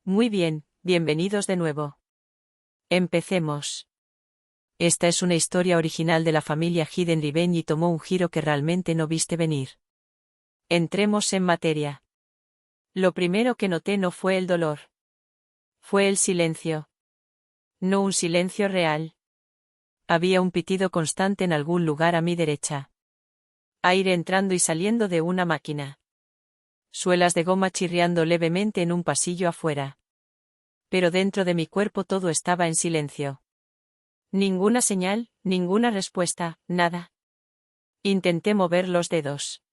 Muy bien, bienvenidos de nuevo. Empecemos. Esta es una historia original de la familia Hidden Revenge y tomó un giro que realmente no viste venir. Entremos en materia. Lo primero que noté no fue el dolor. Fue el silencio. No un silencio real. Había un pitido constante en algún lugar a mi derecha. Aire entrando y saliendo de una máquina. Suelas de goma chirriando levemente en un pasillo afuera. Pero dentro de mi cuerpo todo estaba en silencio. Ninguna señal, ninguna respuesta, nada. Intenté mover los dedos.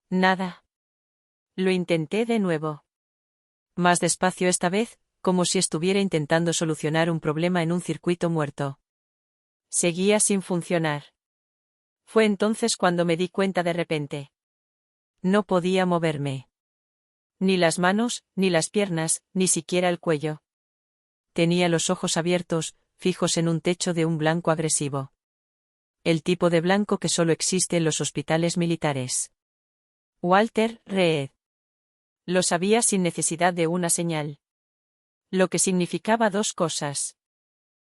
Nada. Lo intenté de nuevo. Más despacio esta vez, como si estuviera intentando solucionar un problema en un circuito muerto. Seguía sin funcionar. Fue entonces cuando me di cuenta de repente. No podía moverme. Ni las manos, ni las piernas, ni siquiera el cuello. Tenía los ojos abiertos, fijos en un techo de un blanco agresivo. El tipo de blanco que solo existe en los hospitales militares. Walter Reed. Lo sabía sin necesidad de una señal. Lo que significaba dos cosas.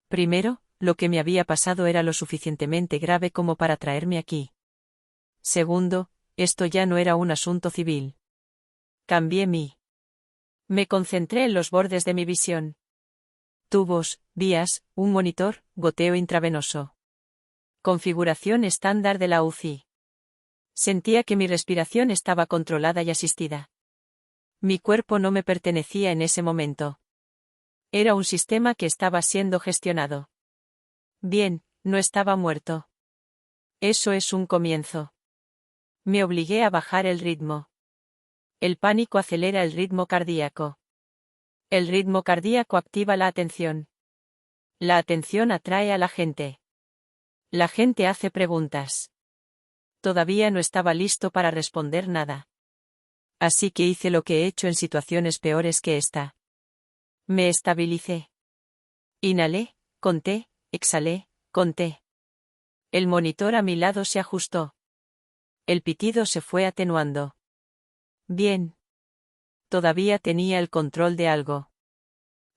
Primero, lo que me había pasado era lo suficientemente grave como para traerme aquí. Segundo, esto ya no era un asunto civil. Cambié Me concentré en los bordes de mi visión. Tubos, vías, un monitor, goteo intravenoso. Configuración estándar de la UCI. Sentía que mi respiración estaba controlada y asistida. Mi cuerpo no me pertenecía en ese momento. Era un sistema que estaba siendo gestionado. Bien, no estaba muerto. Eso es un comienzo. Me obligué a bajar el ritmo. El pánico acelera el ritmo cardíaco. El ritmo cardíaco activa la atención. La atención atrae a la gente. La gente hace preguntas. Todavía no estaba listo para responder nada. Así que hice lo que he hecho en situaciones peores que esta. Me estabilicé. Inhalé, conté, exhalé, conté. El monitor a mi lado se ajustó. El pitido se fue atenuando. Bien. Todavía tenía el control de algo.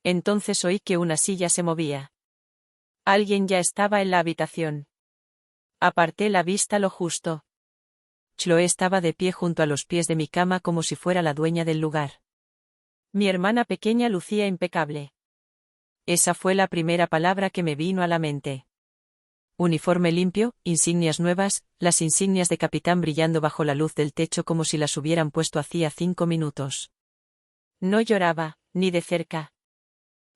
Entonces oí que una silla se movía. Alguien ya estaba en la habitación. Aparté la vista lo justo. Chloe estaba de pie junto a los pies de mi cama como si fuera la dueña del lugar. Mi hermana pequeña lucía impecable. Esa fue la primera palabra que me vino a la mente. Uniforme limpio, insignias nuevas, las insignias de capitán brillando bajo la luz del techo como si las hubieran puesto hacía 5 minutos. No lloraba, ni de cerca.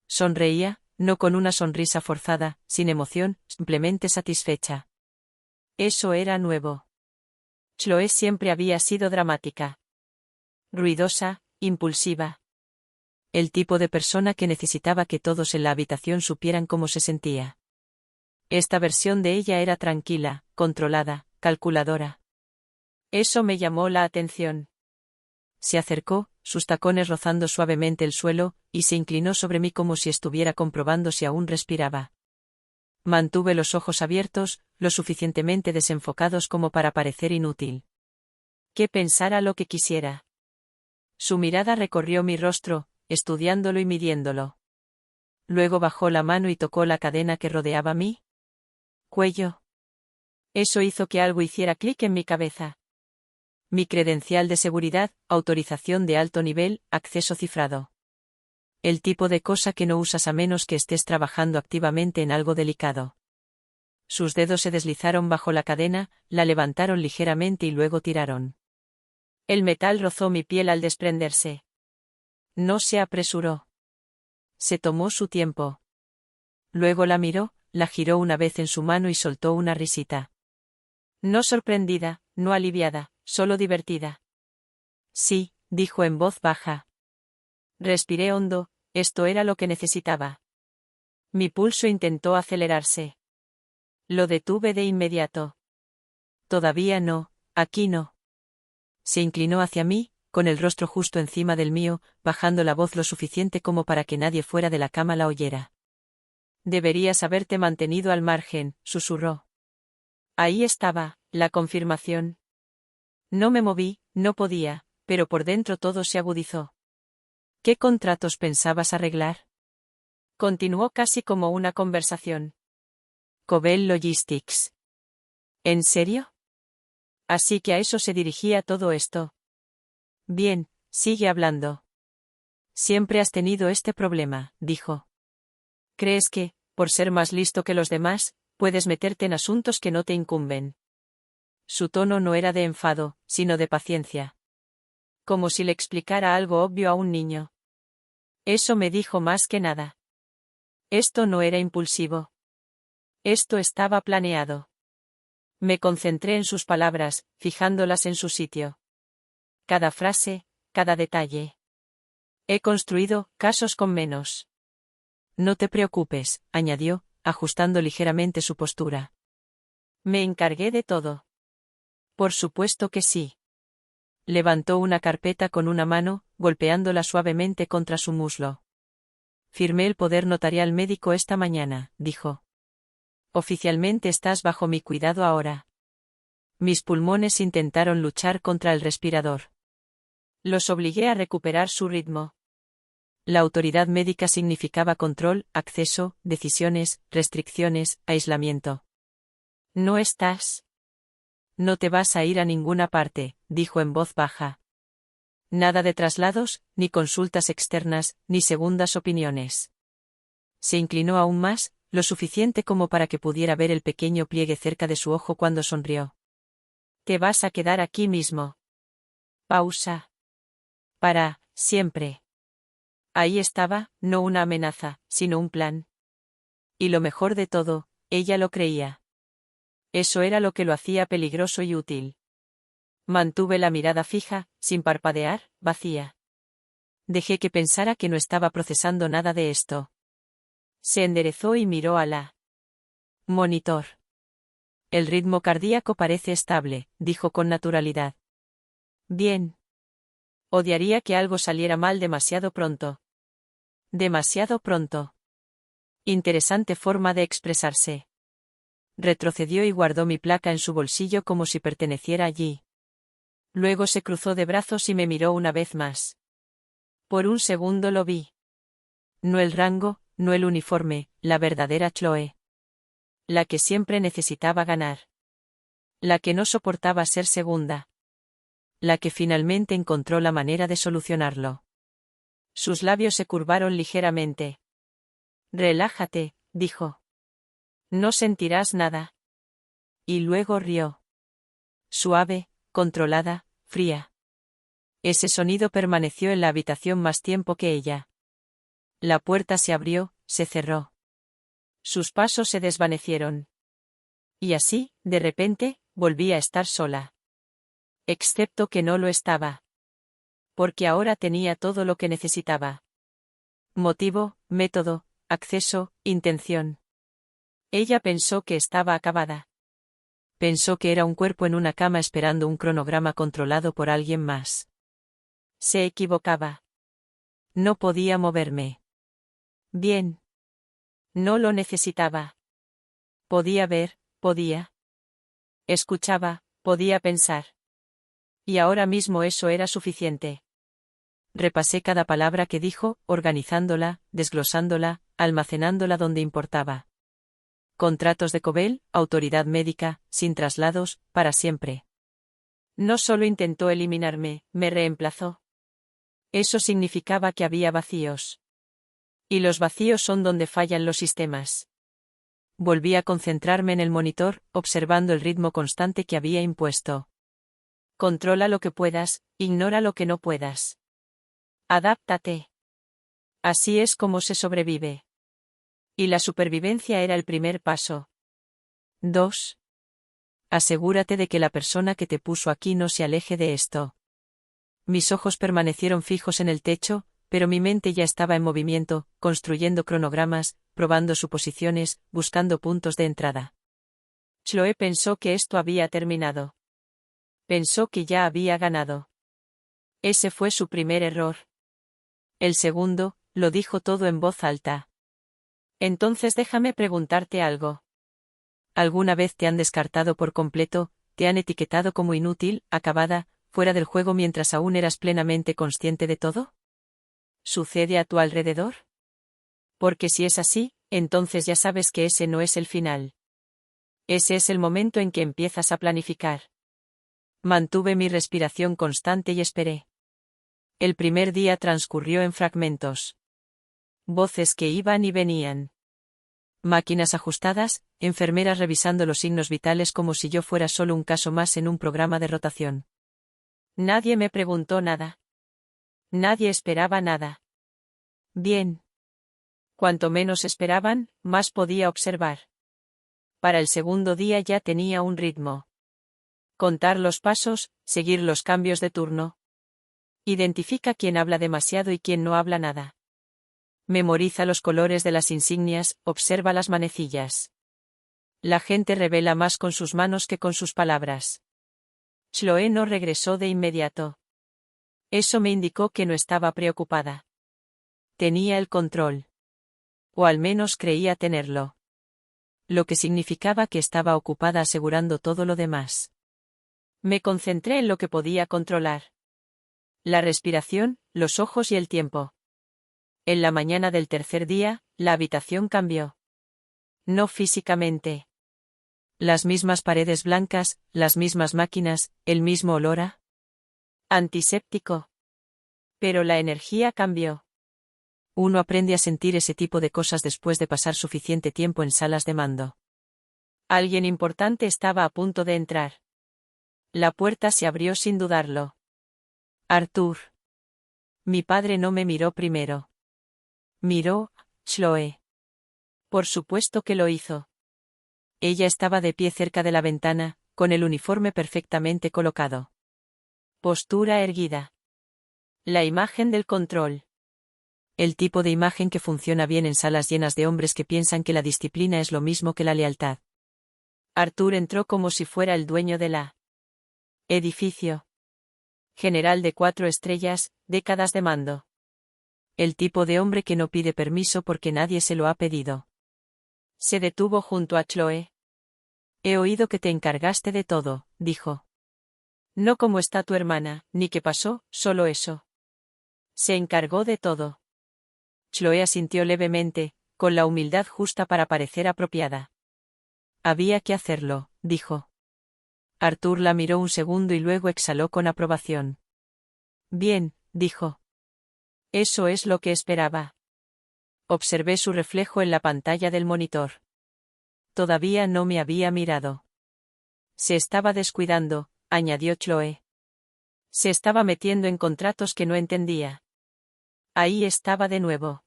Sonreía, no con una sonrisa forzada, sin emoción, simplemente satisfecha. Eso era nuevo. Chloe siempre había sido dramática. Ruidosa, impulsiva. El tipo de persona que necesitaba que todos en la habitación supieran cómo se sentía. Esta versión de ella era tranquila, controlada, calculadora. Eso me llamó la atención. Se acercó, sus tacones rozando suavemente el suelo, y se inclinó sobre mí como si estuviera comprobando si aún respiraba. Mantuve los ojos abiertos, lo suficientemente desenfocados como para parecer inútil. Que pensara lo que quisiera. Su mirada recorrió mi rostro, estudiándolo y midiéndolo. Luego bajó la mano y tocó la cadena que rodeaba mi cuello. Eso hizo que algo hiciera clic en mi cabeza. Mi credencial de seguridad, autorización de alto nivel, acceso cifrado. El tipo de cosa que no usas a menos que estés trabajando activamente en algo delicado. Sus dedos se deslizaron bajo la cadena, la levantaron ligeramente y luego tiraron. El metal rozó mi piel al desprenderse. No se apresuró. Se tomó su tiempo. Luego la miró, la giró una vez en su mano y soltó una risita. No sorprendida, no aliviada, solo divertida. Sí, dijo en voz baja. Respiré hondo, esto era lo que necesitaba. Mi pulso intentó acelerarse. Lo detuve de inmediato. Todavía no, aquí no. Se inclinó hacia mí, con el rostro justo encima del mío, bajando la voz lo suficiente como para que nadie fuera de la cama la oyera. Deberías haberte mantenido al margen, susurró. Ahí estaba, la confirmación. No me moví, no podía, pero por dentro todo se agudizó. ¿Qué contratos pensabas arreglar? Continuó casi como una conversación. Cobell Logistics. ¿En serio? Así que a eso se dirigía todo esto. Bien, sigue hablando. Siempre has tenido este problema, dijo. ¿Crees que, por ser más listo que los demás, puedes meterte en asuntos que no te incumben? Su tono no era de enfado, sino de paciencia. Como si le explicara algo obvio a un niño. Eso me dijo más que nada. Esto no era impulsivo. Esto estaba planeado. Me concentré en sus palabras, fijándolas en su sitio. Cada frase, cada detalle. He construido casos con menos. No te preocupes, añadió, ajustando ligeramente su postura. Me encargué de todo. Por supuesto que sí. Levantó una carpeta con una mano, golpeándola suavemente contra su muslo. Firmé el poder notarial médico esta mañana, dijo. Oficialmente estás bajo mi cuidado ahora. Mis pulmones intentaron luchar contra el respirador. Los obligué a recuperar su ritmo. La autoridad médica significaba control, acceso, decisiones, restricciones, aislamiento. ¿No estás? No te vas a ir a ninguna parte, dijo en voz baja. Nada de traslados, ni consultas externas, ni segundas opiniones. Se inclinó aún más, lo suficiente como para que pudiera ver el pequeño pliegue cerca de su ojo cuando sonrió. Te vas a quedar aquí mismo. Pausa. Para, siempre. Ahí estaba, no una amenaza, sino un plan. Y lo mejor de todo, ella lo creía. Eso era lo que lo hacía peligroso y útil. Mantuve la mirada fija, sin parpadear, vacía. Dejé que pensara que no estaba procesando nada de esto. Se enderezó y miró a la monitor. El ritmo cardíaco parece estable, dijo con naturalidad. Bien. Odiaría que algo saliera mal demasiado pronto. Demasiado pronto. Interesante forma de expresarse. Retrocedió y guardó mi placa en su bolsillo como si perteneciera allí. Luego se cruzó de brazos y me miró una vez más. Por un segundo lo vi. No el rango, no el uniforme, la verdadera Chloe. La que siempre necesitaba ganar. La que no soportaba ser segunda. La que finalmente encontró la manera de solucionarlo. Sus labios se curvaron ligeramente. Relájate, dijo. No sentirás nada. Y luego rió. Suave, controlada, fría. Ese sonido permaneció en la habitación más tiempo que ella. La puerta se abrió, se cerró. Sus pasos se desvanecieron. Y así, de repente, volví a estar sola. Excepto que no lo estaba. Porque ahora tenía todo lo que necesitaba. Motivo, método, acceso, intención. Ella pensó que estaba acabada. Pensó que era un cuerpo en una cama esperando un cronograma controlado por alguien más. Se equivocaba. No podía moverme. Bien. No lo necesitaba. Podía ver, podía. Escuchaba, podía pensar. Y ahora mismo eso era suficiente. Repasé cada palabra que dijo, organizándola, desglosándola, almacenándola donde importaba. Contratos de Cobell, autoridad médica, sin traslados, para siempre. No solo intentó eliminarme, me reemplazó. Eso significaba que había vacíos. Y los vacíos son donde fallan los sistemas. Volví a concentrarme en el monitor, observando el ritmo constante que había impuesto. Controla lo que puedas, ignora lo que no puedas. Adáptate. Así es como se sobrevive. Y la supervivencia era el primer paso. 2. Asegúrate de que la persona que te puso aquí no se aleje de esto. Mis ojos permanecieron fijos en el techo, pero mi mente ya estaba en movimiento, construyendo cronogramas, probando suposiciones, buscando puntos de entrada. Chloe pensó que esto había terminado. Pensó que ya había ganado. Ese fue su primer error. El segundo, lo dijo todo en voz alta. Entonces déjame preguntarte algo. ¿Alguna vez te han descartado por completo, te han etiquetado como inútil, acabada, fuera del juego mientras aún eras plenamente consciente de todo? sucede a tu alrededor? Porque si es así, entonces ya sabes que ese no es el final. Ese es el momento en que empiezas a planificar. Mantuve mi respiración constante y esperé. El primer día transcurrió en fragmentos. Voces que iban y venían. Máquinas ajustadas, enfermeras revisando los signos vitales como si yo fuera solo un caso más en un programa de rotación. Nadie me preguntó nada. Nadie esperaba nada. Bien. Cuanto menos esperaban, más podía observar. Para el segundo día ya tenía un ritmo. Contar los pasos, seguir los cambios de turno. Identifica quién habla demasiado y quién no habla nada. Memoriza los colores de las insignias, observa las manecillas. La gente revela más con sus manos que con sus palabras. Chloe no regresó de inmediato. Eso me indicó que no estaba preocupada. Tenía el control. O al menos creía tenerlo. Lo que significaba que estaba ocupada asegurando todo lo demás. Me concentré en lo que podía controlar. La respiración, los ojos y el tiempo. En la mañana del tercer día, la habitación cambió. No físicamente. Las mismas paredes blancas, las mismas máquinas, el mismo olor a antiséptico. Pero la energía cambió. Uno aprende a sentir ese tipo de cosas después de pasar suficiente tiempo en salas de mando. Alguien importante estaba a punto de entrar. La puerta se abrió sin dudarlo. Arthur. Mi padre no me miró primero. Miró a Chloe. Por supuesto que lo hizo. Ella estaba de pie cerca de la ventana, con el uniforme perfectamente colocado. Postura erguida. La imagen del control. El tipo de imagen que funciona bien en salas llenas de hombres que piensan que la disciplina es lo mismo que la lealtad. Arthur entró como si fuera el dueño de la edificio. General de 4 estrellas, décadas de mando. El tipo de hombre que no pide permiso porque nadie se lo ha pedido. Se detuvo junto a Chloe. He oído que te encargaste de todo, dijo. No cómo está tu hermana, ni qué pasó, solo eso. Se encargó de todo. Chloe asintió levemente, con la humildad justa para parecer apropiada. Había que hacerlo, dijo. Arthur la miró un segundo y luego exhaló con aprobación. Bien, dijo. Eso es lo que esperaba. Observé su reflejo en la pantalla del monitor. Todavía no me había mirado. Se estaba descuidando, añadió Chloe. Se estaba metiendo en contratos que no entendía. Ahí estaba de nuevo.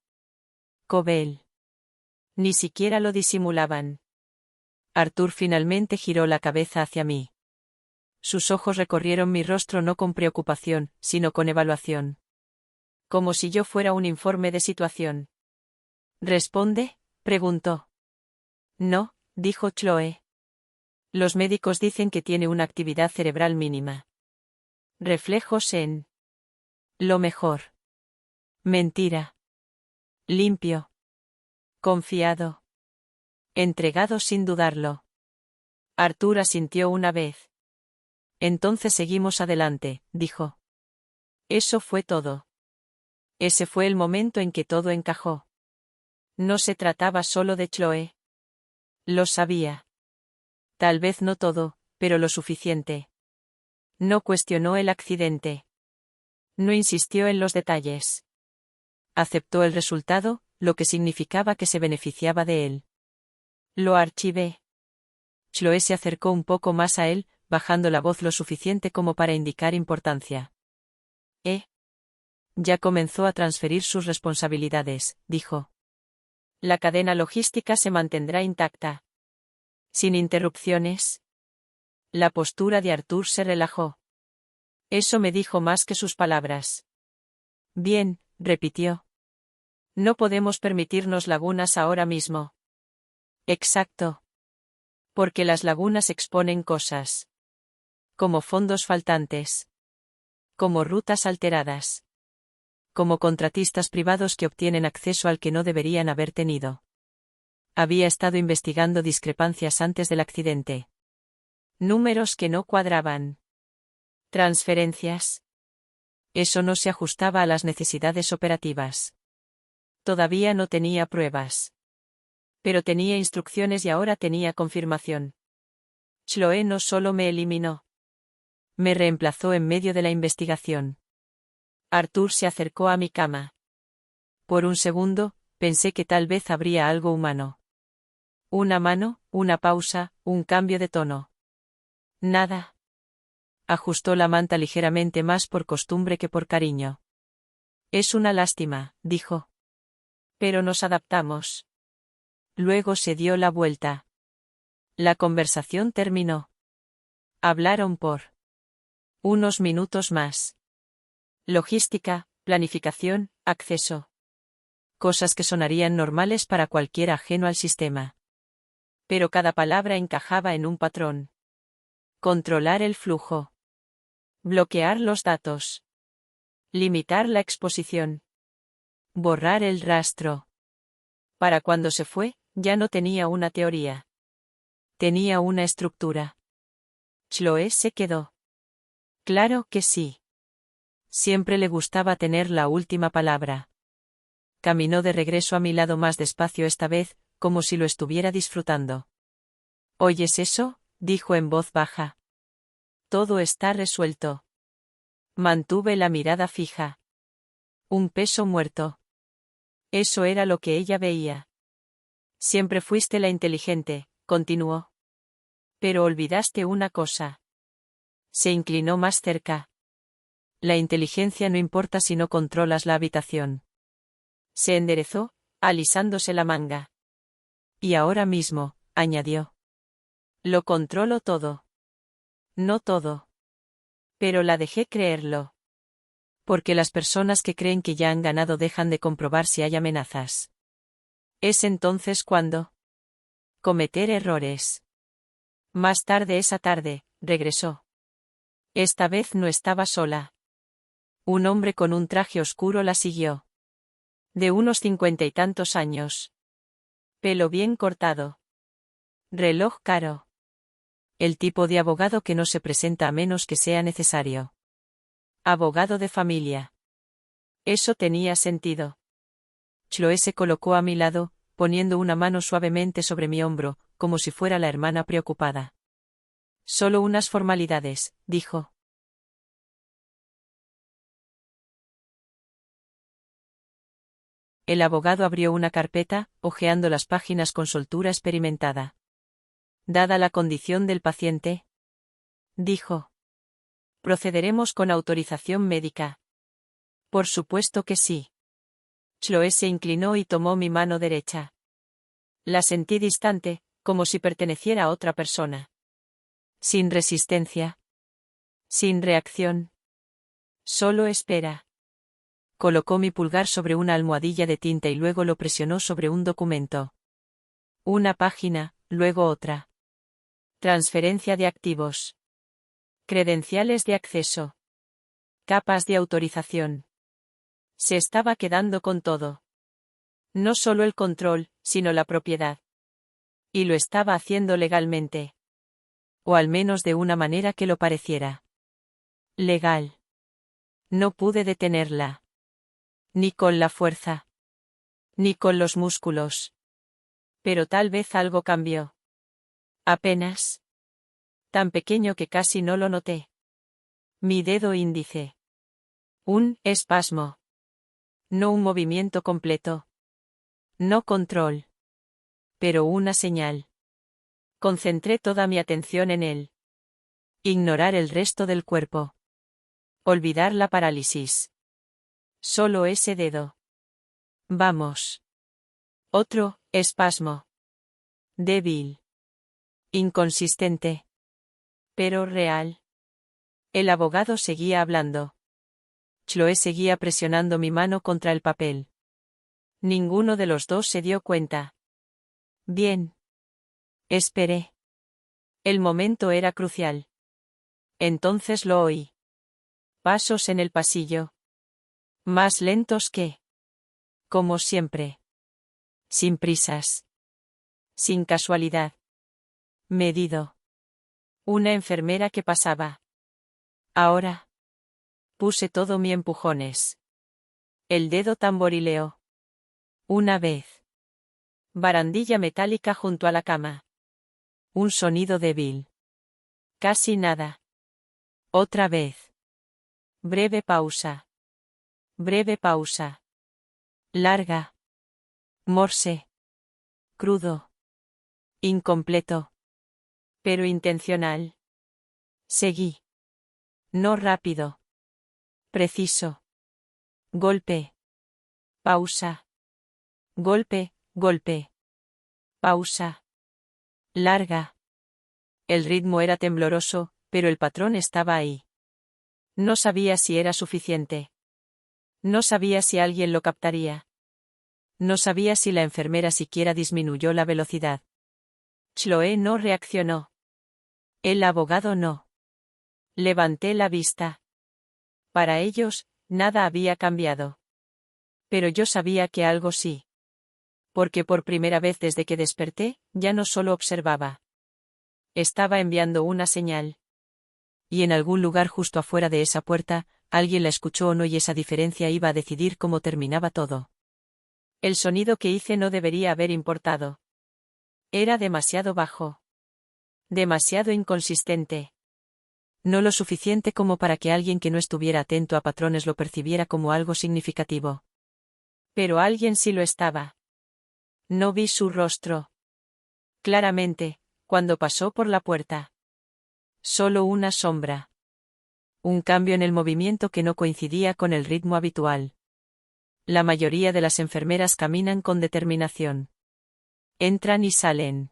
Cobel. Ni siquiera lo disimulaban. Arthur finalmente giró la cabeza hacia mí. Sus ojos recorrieron mi rostro no con preocupación, sino con evaluación. Como si yo fuera un informe de situación. ¿Responde?, preguntó. No, dijo Chloe. Los médicos dicen que tiene una actividad cerebral mínima. Reflejos en lo mejor. Mentira. Limpio. Confiado. Entregado sin dudarlo. Arthur asintió una vez. Entonces seguimos adelante, dijo. Eso fue todo. Ese fue el momento en que todo encajó. No se trataba solo de Chloe. Lo sabía. Tal vez no todo, pero lo suficiente. No cuestionó el accidente. No insistió en los detalles. Aceptó el resultado, lo que significaba que se beneficiaba de él. Lo archivé. Chloe se acercó un poco más a él, bajando la voz lo suficiente como para indicar importancia. Ya comenzó a transferir sus responsabilidades, dijo. La cadena logística se mantendrá intacta. Sin interrupciones. La postura de Arthur se relajó. Eso me dijo más que sus palabras. Bien, repitió. No podemos permitirnos lagunas ahora mismo. Exacto. Porque las lagunas exponen cosas. Como fondos faltantes. Como rutas alteradas. Como contratistas privados que obtienen acceso al que no deberían haber tenido. Había estado investigando discrepancias antes del accidente. Números que no cuadraban. Transferencias. Eso no se ajustaba a las necesidades operativas. Todavía no tenía pruebas. Pero tenía instrucciones y ahora tenía confirmación. Chloe no solo me eliminó. Me reemplazó en medio de la investigación. Arthur se acercó a mi cama. Por un segundo, pensé que tal vez habría algo humano. Una mano, una pausa, un cambio de tono. Nada. Ajustó la manta ligeramente más por costumbre que por cariño. Es una lástima, dijo. Pero nos adaptamos. Luego se dio la vuelta. La conversación terminó. Hablaron por unos minutos más. Logística, planificación, acceso. Cosas que sonarían normales para cualquier ajeno al sistema. Pero cada palabra encajaba en un patrón. Controlar el flujo. Bloquear los datos. Limitar la exposición. Borrar el rastro. Para cuando se fue, ya no tenía una teoría. Tenía una estructura. Chloe se quedó. Claro que sí. Siempre le gustaba tener la última palabra. Caminó de regreso a mi lado más despacio esta vez, como si lo estuviera disfrutando. ¿Oyes eso?, dijo en voz baja. Todo está resuelto. Mantuve la mirada fija. Un peso muerto. Eso era lo que ella veía. Siempre fuiste la inteligente, continuó. Pero olvidaste una cosa. Se inclinó más cerca. La inteligencia no importa si no controlas la habitación. Se enderezó, alisándose la manga. Y ahora mismo, añadió. Lo controlo todo. No todo. Pero la dejé creerlo. Porque las personas que creen que ya han ganado dejan de comprobar si hay amenazas. Es entonces cuando cometer errores. Más tarde esa tarde, regresó. Esta vez no estaba sola. Un hombre con un traje oscuro la siguió. De unos 50 y tantos años. Pelo bien cortado. Reloj caro. El tipo de abogado que no se presenta a menos que sea necesario. Abogado de familia. Eso tenía sentido. Chloe se colocó a mi lado, poniendo una mano suavemente sobre mi hombro, como si fuera la hermana preocupada. Solo unas formalidades, dijo. El abogado abrió una carpeta, hojeando las páginas con soltura experimentada. Dada la condición del paciente, dijo. Procederemos con autorización médica. Por supuesto que sí. Chloe se inclinó y tomó mi mano derecha. La sentí distante, como si perteneciera a otra persona. Sin resistencia. Sin reacción. Solo espera. Colocó mi pulgar sobre una almohadilla de tinta y luego lo presionó sobre un documento. Una página, luego otra. Transferencia de activos. Credenciales de acceso. Capas de autorización. Se estaba quedando con todo. No solo el control, sino la propiedad. Y lo estaba haciendo legalmente. O al menos de una manera que lo pareciera. Legal. No pude detenerla. Ni con la fuerza. Ni con los músculos. Pero tal vez algo cambió. Apenas. Tan pequeño que casi no lo noté. Mi dedo índice. Un espasmo. No un movimiento completo. No control. Pero una señal. Concentré toda mi atención en él. Ignorar el resto del cuerpo. Olvidar la parálisis. Solo ese dedo. Vamos. Otro espasmo. Débil. Inconsistente. Pero real. El abogado seguía hablando. Chloe seguía presionando mi mano contra el papel. Ninguno de los dos se dio cuenta. Bien. Esperé. El momento era crucial. Entonces lo oí. Pasos en el pasillo. Más lentos que. Como siempre. Sin prisas. Sin casualidad. Medido. Una enfermera que pasaba. Ahora. Puse todo mi empujones. El dedo tamborileó. Una vez. Barandilla metálica junto a la cama. Un sonido débil. Casi nada. Otra vez. Breve pausa. Breve pausa. Larga. Morse. Crudo. Incompleto. Pero intencional. Seguí. No rápido. Preciso. Golpe. Pausa. Golpe, golpe. Pausa. Larga. El ritmo era tembloroso, pero el patrón estaba ahí. No sabía si era suficiente. No sabía si alguien lo captaría. No sabía si la enfermera siquiera disminuyó la velocidad. Chloé no reaccionó. El abogado no. Levanté la vista. Para ellos, nada había cambiado. Pero yo sabía que algo sí. Porque por primera vez desde que desperté, ya no solo observaba. Estaba enviando una señal. Y en algún lugar justo afuera de esa puerta, alguien la escuchó o no, y esa diferencia iba a decidir cómo terminaba todo. El sonido que hice no debería haber importado. Era demasiado bajo. Demasiado inconsistente. No lo suficiente como para que alguien que no estuviera atento a patrones lo percibiera como algo significativo. Pero alguien sí lo estaba. No vi su rostro. Claramente, cuando pasó por la puerta. Solo una sombra. Un cambio en el movimiento que no coincidía con el ritmo habitual. La mayoría de las enfermeras caminan con determinación. Entran y salen.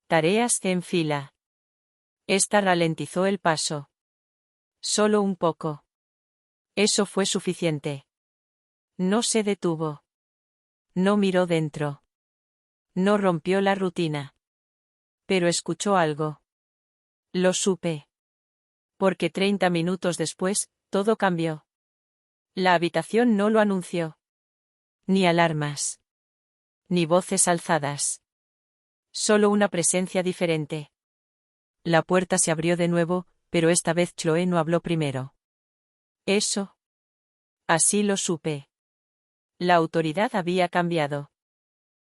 Tareas en fila. Esta ralentizó el paso. Solo un poco. Eso fue suficiente. No se detuvo. No miró dentro. No rompió la rutina. Pero escuchó algo. Lo supe. Porque 30 minutos después, todo cambió. La habitación no lo anunció. Ni alarmas. Ni voces alzadas. Solo una presencia diferente. La puerta se abrió de nuevo, pero esta vez Chloé no habló primero. Eso. Así lo supe. La autoridad había cambiado.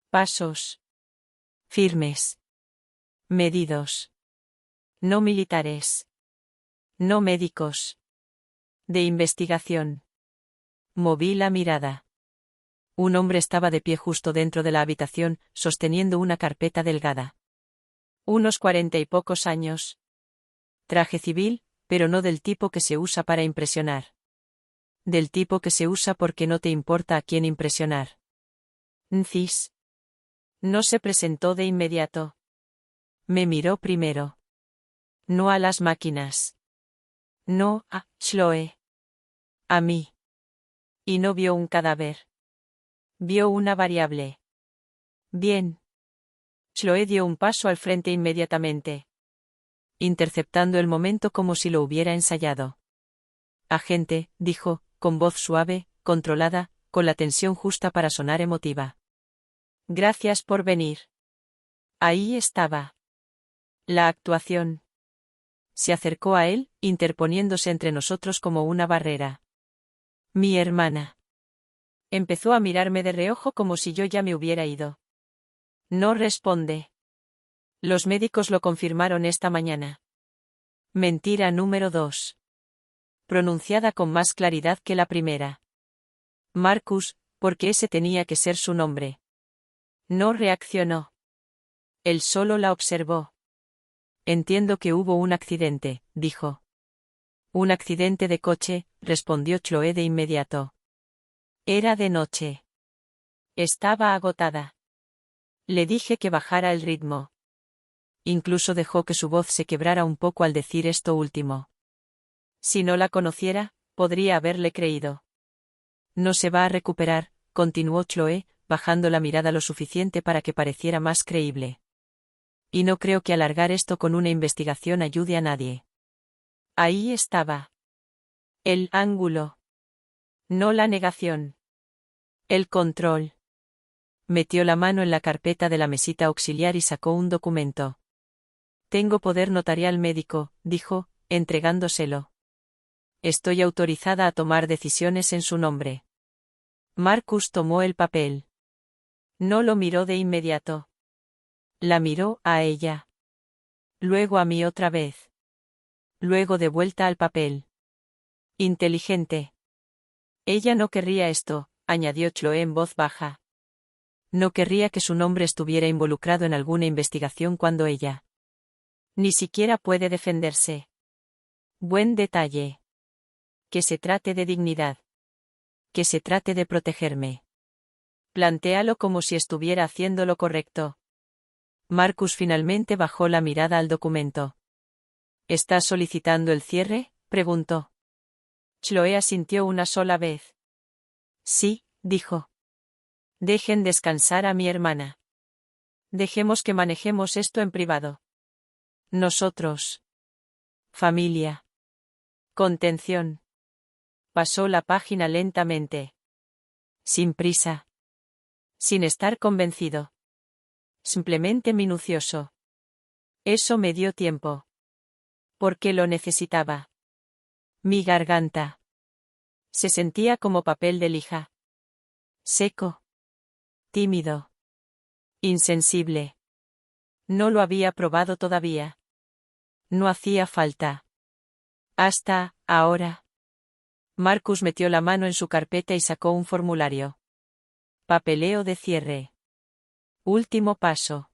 Pasos. Firmes. Medidos. No militares. No médicos. De investigación. Moví la mirada. Un hombre estaba de pie justo dentro de la habitación, sosteniendo una carpeta delgada. Unos 40 y pocos años. Traje civil, pero no del tipo que se usa para impresionar. Del tipo que se usa porque no te importa a quién impresionar. Ncis. No se presentó de inmediato. Me miró primero. No a las máquinas. No a Chloé. A mí. Y no vio un cadáver. Vio una variable. Bien. Chloé dio un paso al frente inmediatamente. Interceptando el momento como si lo hubiera ensayado. Agente, dijo, con voz suave, controlada, con la tensión justa para sonar emotiva. Gracias por venir. Ahí estaba. La actuación. Se acercó a él, interponiéndose entre nosotros como una barrera. Mi hermana. Empezó a mirarme de reojo como si yo ya me hubiera ido. No responde. Los médicos lo confirmaron esta mañana. Mentira número 2. Pronunciada con más claridad que la primera. Marcus, porque ese tenía que ser su nombre. No reaccionó. Él solo la observó. Entiendo que hubo un accidente, dijo. Un accidente de coche, respondió Chloé de inmediato. Era de noche. Estaba agotada. Le dije que bajara el ritmo. Incluso dejó que su voz se quebrara un poco al decir esto último. Si no la conociera, podría haberle creído. No se va a recuperar, continuó Chloé, bajando la mirada lo suficiente para que pareciera más creíble. Y no creo que alargar esto con una investigación ayude a nadie. Ahí estaba. El ángulo. No la negación. El control. Metió la mano en la carpeta de la mesita auxiliar y sacó un documento. Tengo poder notarial médico, dijo, entregándoselo. Estoy autorizada a tomar decisiones en su nombre. Marcus tomó el papel. No lo miró de inmediato. La miró a ella. Luego a mí otra vez. Luego de vuelta al papel. Inteligente. Ella no querría esto, añadió Chloe en voz baja. No querría que su nombre estuviera involucrado en alguna investigación cuando ella ni siquiera puede defenderse. Buen detalle. Que se trate de dignidad. Que se trate de protegerme. Plantéalo como si estuviera haciendo lo correcto. Marcus finalmente bajó la mirada al documento. ¿Estás solicitando el cierre?, preguntó. Chloe asintió una sola vez. Sí, dijo. Dejen descansar a mi hermana. Dejemos que manejemos esto en privado. Nosotros. Familia. Contención. Pasó la página lentamente. Sin prisa. Sin estar convencido. Simplemente minucioso. Eso me dio tiempo. Porque lo necesitaba. Mi garganta. Se sentía como papel de lija. Seco. Tímido. Insensible. No lo había probado todavía. No hacía falta. Hasta ahora. Marcus metió la mano en su carpeta y sacó un formulario. Papeleo de cierre. Último paso.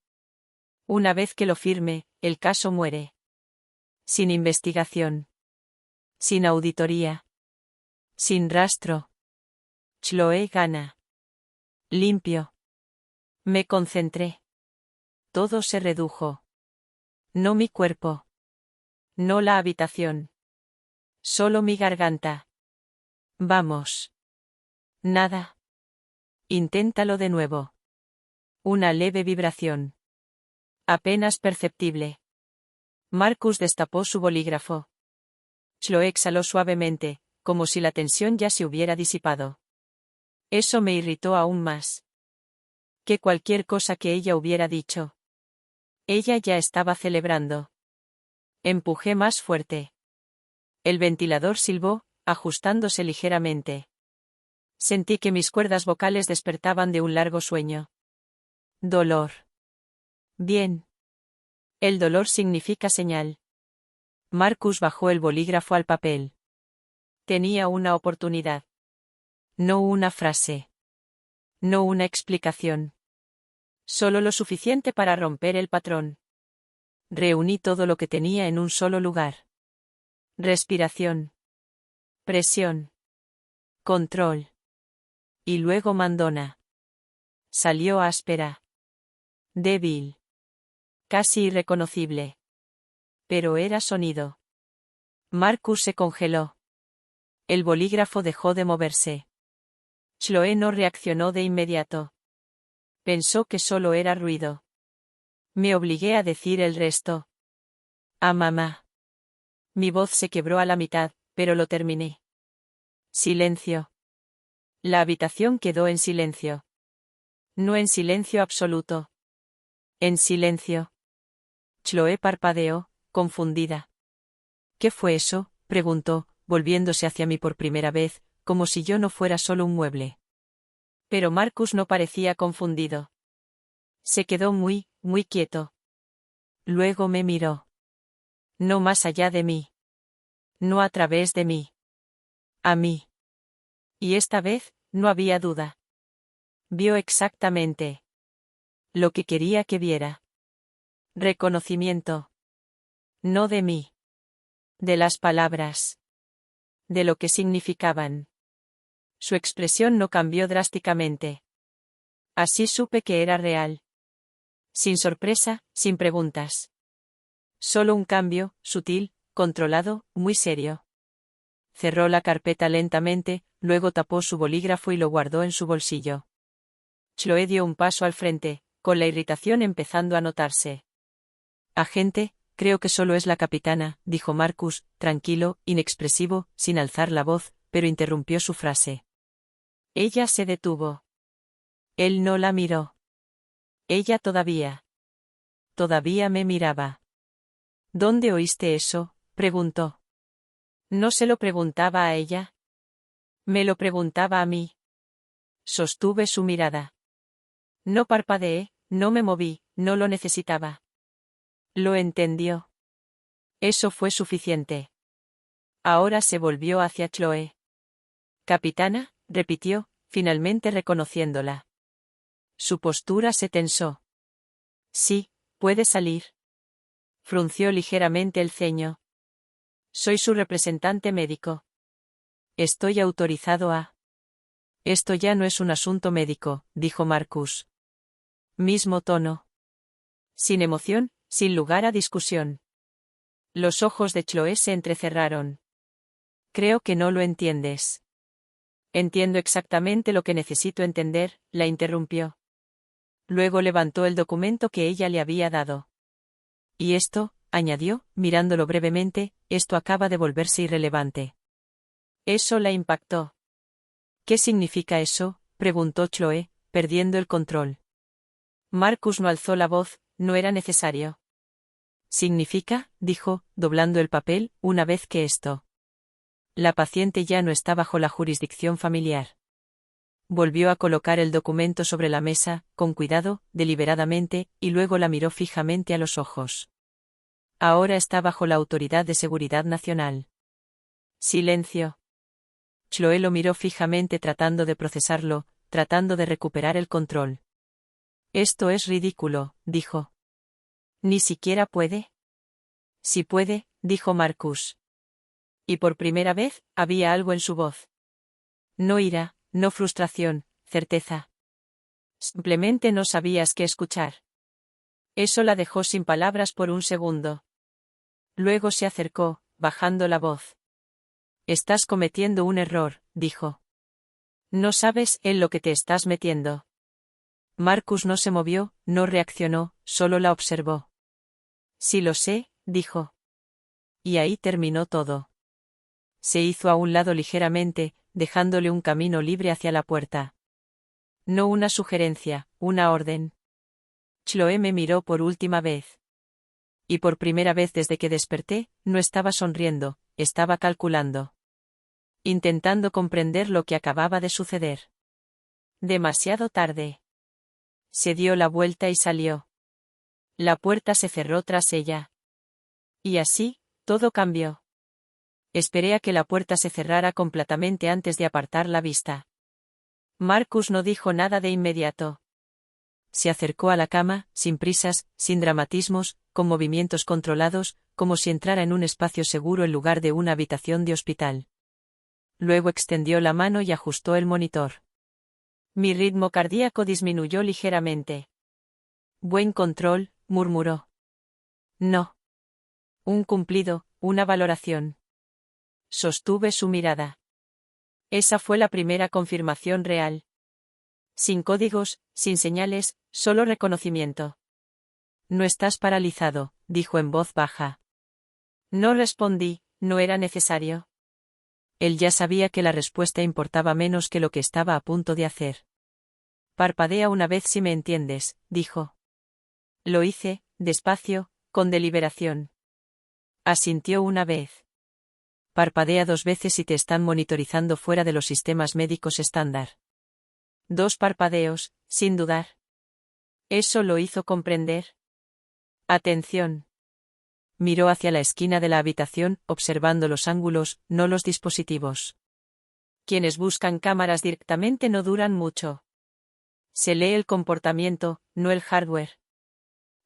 Una vez que lo firme, el caso muere. Sin investigación. Sin auditoría. Sin rastro. Chloe gana. Limpio. Me concentré. Todo se redujo. No mi cuerpo. No la habitación. Solo mi garganta. Vamos. Nada. Inténtalo de nuevo. Una leve vibración. Apenas perceptible. Marcus destapó su bolígrafo. Chloe exhaló suavemente, como si la tensión ya se hubiera disipado. Eso me irritó aún más. Que cualquier cosa que ella hubiera dicho. Ella ya estaba celebrando. Empujé más fuerte. El ventilador silbó, ajustándose ligeramente. Sentí que mis cuerdas vocales despertaban de un largo sueño. Dolor. Bien. El dolor significa señal. Marcus bajó el bolígrafo al papel. Tenía una oportunidad. No una frase. No una explicación. Solo lo suficiente para romper el patrón. Reuní todo lo que tenía en un solo lugar. Respiración. Presión. Control. Y luego Mandona. Salió áspera. Débil. Casi irreconocible. Pero era sonido. Marcus se congeló. El bolígrafo dejó de moverse. Chloe no reaccionó de inmediato. Pensó que solo era ruido. Me obligué a decir el resto. A mamá. Mi voz se quebró a la mitad, pero lo terminé. Silencio. La habitación quedó en silencio. No en silencio absoluto. En silencio. Chloe parpadeó, confundida. ¿Qué fue eso?, preguntó, volviéndose hacia mí por primera vez, como si yo no fuera solo un mueble. Pero Marcus no parecía confundido. Se quedó muy quieto. Luego me miró. No más allá de mí. No a través de mí. A mí. Y esta vez, no había duda. Vio exactamente lo que quería que viera. Reconocimiento. No de mí. De las palabras. De lo que significaban. Su expresión no cambió drásticamente. Así supe que era real. Sin sorpresa, sin preguntas. Solo un cambio, sutil, controlado, muy serio. Cerró la carpeta lentamente, luego tapó su bolígrafo y lo guardó en su bolsillo. Chloe dio un paso al frente, con la irritación empezando a notarse. Agente, creo que solo es la capitana, dijo Marcus, tranquilo, inexpresivo, sin alzar la voz, pero interrumpió su frase. Ella se detuvo. Él no la miró. Ella todavía me miraba. ¿Dónde oíste eso?, preguntó. No se lo preguntaba a ella. Me lo preguntaba a mí. Sostuve su mirada. No parpadeé, no me moví, no lo necesitaba. Lo entendió. Eso fue suficiente. Ahora se volvió hacia Chloe. Capitana, repitió, finalmente reconociéndola. Su postura se tensó. Sí, puede salir. Frunció ligeramente el ceño. Soy su representante médico. Estoy autorizado a... Esto ya no es un asunto médico, dijo Marcus. Mismo tono. Sin emoción, sin lugar a discusión. Los ojos de Chloe se entrecerraron. Creo que no lo entiendes. Entiendo exactamente lo que necesito entender, la interrumpió. Luego levantó el documento que ella le había dado. Y esto, añadió, mirándolo brevemente, esto acaba de volverse irrelevante. Eso la impactó. ¿Qué significa eso?, preguntó Chloe, perdiendo el control. Marcus no alzó la voz, no era necesario. Significa, dijo, doblando el papel, una vez que esto. La paciente ya no está bajo la jurisdicción familiar. Volvió a colocar el documento sobre la mesa, con cuidado, deliberadamente, y luego la miró fijamente a los ojos. Ahora está bajo la Autoridad de Seguridad Nacional. Silencio. Chloe lo miró fijamente tratando de procesarlo, tratando de recuperar el control. Esto es ridículo, dijo. ¿Ni siquiera puede? Sí puede, dijo Marcus. Y por primera vez, había algo en su voz. No ira, no frustración, certeza. Simplemente no sabías qué escuchar. Eso la dejó sin palabras por un segundo. Luego se acercó, bajando la voz. Estás cometiendo un error, dijo. No sabes en lo que te estás metiendo. Marcus no se movió, no reaccionó, solo la observó. Sí lo sé, dijo. Y ahí terminó todo. Se hizo a un lado ligeramente, dejándole un camino libre hacia la puerta. No una sugerencia, una orden. Chloe me miró por última vez. Y por primera vez desde que desperté, no estaba sonriendo, estaba calculando. Intentando comprender lo que acababa de suceder. Demasiado tarde. Se dio la vuelta y salió. La puerta se cerró tras ella. Y así, todo cambió. Esperé a que la puerta se cerrara completamente antes de apartar la vista. Marcus no dijo nada de inmediato. Se acercó a la cama, sin prisas, sin dramatismos, con movimientos controlados, como si entrara en un espacio seguro en lugar de una habitación de hospital. Luego extendió la mano y ajustó el monitor. Mi ritmo cardíaco disminuyó ligeramente. Buen control, murmuró. No. Un cumplido, una valoración. Sostuve su mirada. Esa fue la primera confirmación real. Sin códigos, sin señales, solo reconocimiento. No estás paralizado, dijo en voz baja. No respondí, no era necesario. Él ya sabía que la respuesta importaba menos que lo que estaba a punto de hacer. Parpadea una vez si me entiendes, dijo. Lo hice, despacio, con deliberación. Asintió una vez. Parpadea 2 veces si te están monitorizando fuera de los sistemas médicos estándar. 2 parpadeos, sin dudar. Eso lo hizo comprender. Atención. Miró hacia la esquina de la habitación, observando los ángulos, no los dispositivos. Quienes buscan cámaras directamente no duran mucho. Se lee el comportamiento, no el hardware.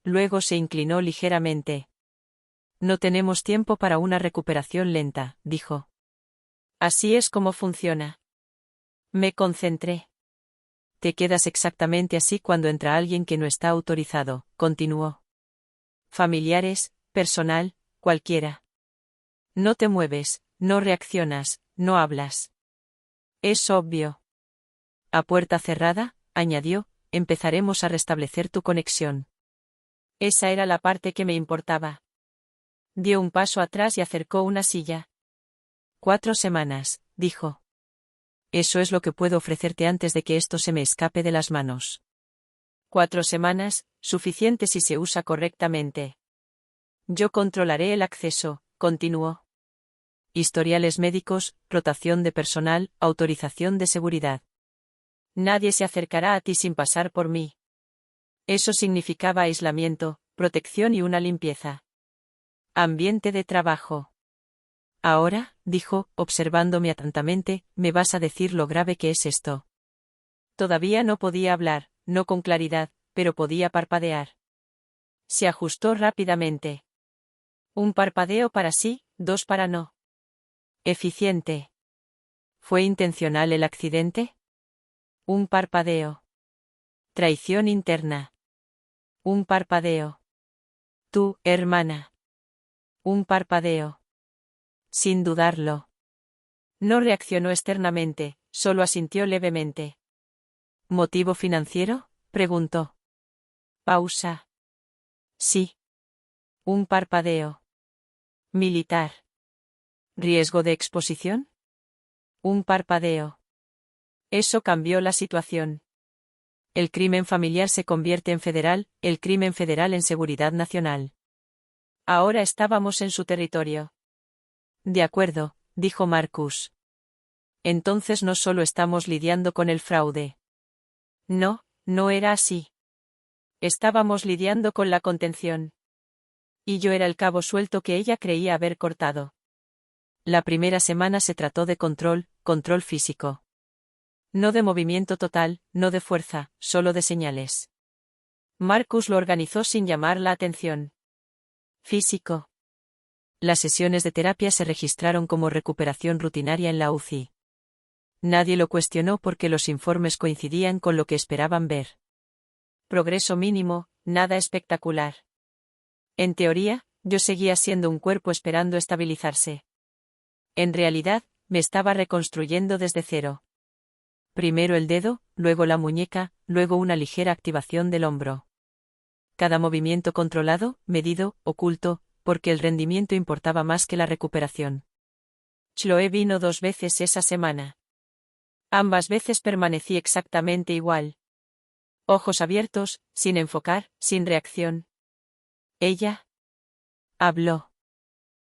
Luego se inclinó ligeramente. No tenemos tiempo para una recuperación lenta, dijo. Así es como funciona. Me concentré. Te quedas exactamente así cuando entra alguien que no está autorizado, continuó. Familiares, personal, cualquiera. No te mueves, no reaccionas, no hablas. Es obvio. A puerta cerrada, añadió, empezaremos a restablecer tu conexión. Esa era la parte que me importaba. Dio un paso atrás y acercó una silla. 4 semanas, dijo. Eso es lo que puedo ofrecerte antes de que esto se me escape de las manos. 4 semanas, suficiente si se usa correctamente. Yo controlaré el acceso, continuó. Historiales médicos, rotación de personal, autorización de seguridad. Nadie se acercará a ti sin pasar por mí. Eso significaba aislamiento, protección y una limpieza. Ambiente de trabajo. Ahora, dijo, observándome atentamente, me vas a decir lo grave que es esto. Todavía no podía hablar, no con claridad, pero podía parpadear. Se ajustó rápidamente. Un parpadeo para sí, dos para no. Eficiente. ¿Fue intencional el accidente? Un parpadeo. Traición interna. Un parpadeo. Tú, hermana. Un parpadeo. Sin dudarlo. No reaccionó externamente, solo asintió levemente. ¿Motivo financiero?, preguntó. Pausa. Sí. Un parpadeo. Militar. ¿Riesgo de exposición? Un parpadeo. Eso cambió la situación. El crimen familiar se convierte en federal, el crimen federal en seguridad nacional. Ahora estábamos en su territorio. De acuerdo, dijo Marcus. Entonces no solo estamos lidiando con el fraude. No, no era así. Estábamos lidiando con la contención. Y yo era el cabo suelto que ella creía haber cortado. La primera semana se trató de control físico. No de movimiento total, no de fuerza, solo de señales. Marcus lo organizó sin llamar la atención. Físico. Las sesiones de terapia se registraron como recuperación rutinaria en la UCI. Nadie lo cuestionó porque los informes coincidían con lo que esperaban ver. Progreso mínimo, nada espectacular. En teoría, yo seguía siendo un cuerpo esperando estabilizarse. En realidad, me estaba reconstruyendo desde cero. Primero el dedo, luego la muñeca, luego una ligera activación del hombro. Cada movimiento controlado, medido, oculto, porque el rendimiento importaba más que la recuperación. Chloe vino 2 veces esa semana. Ambas veces permanecí exactamente igual. Ojos abiertos, sin enfocar, sin reacción. Ella habló.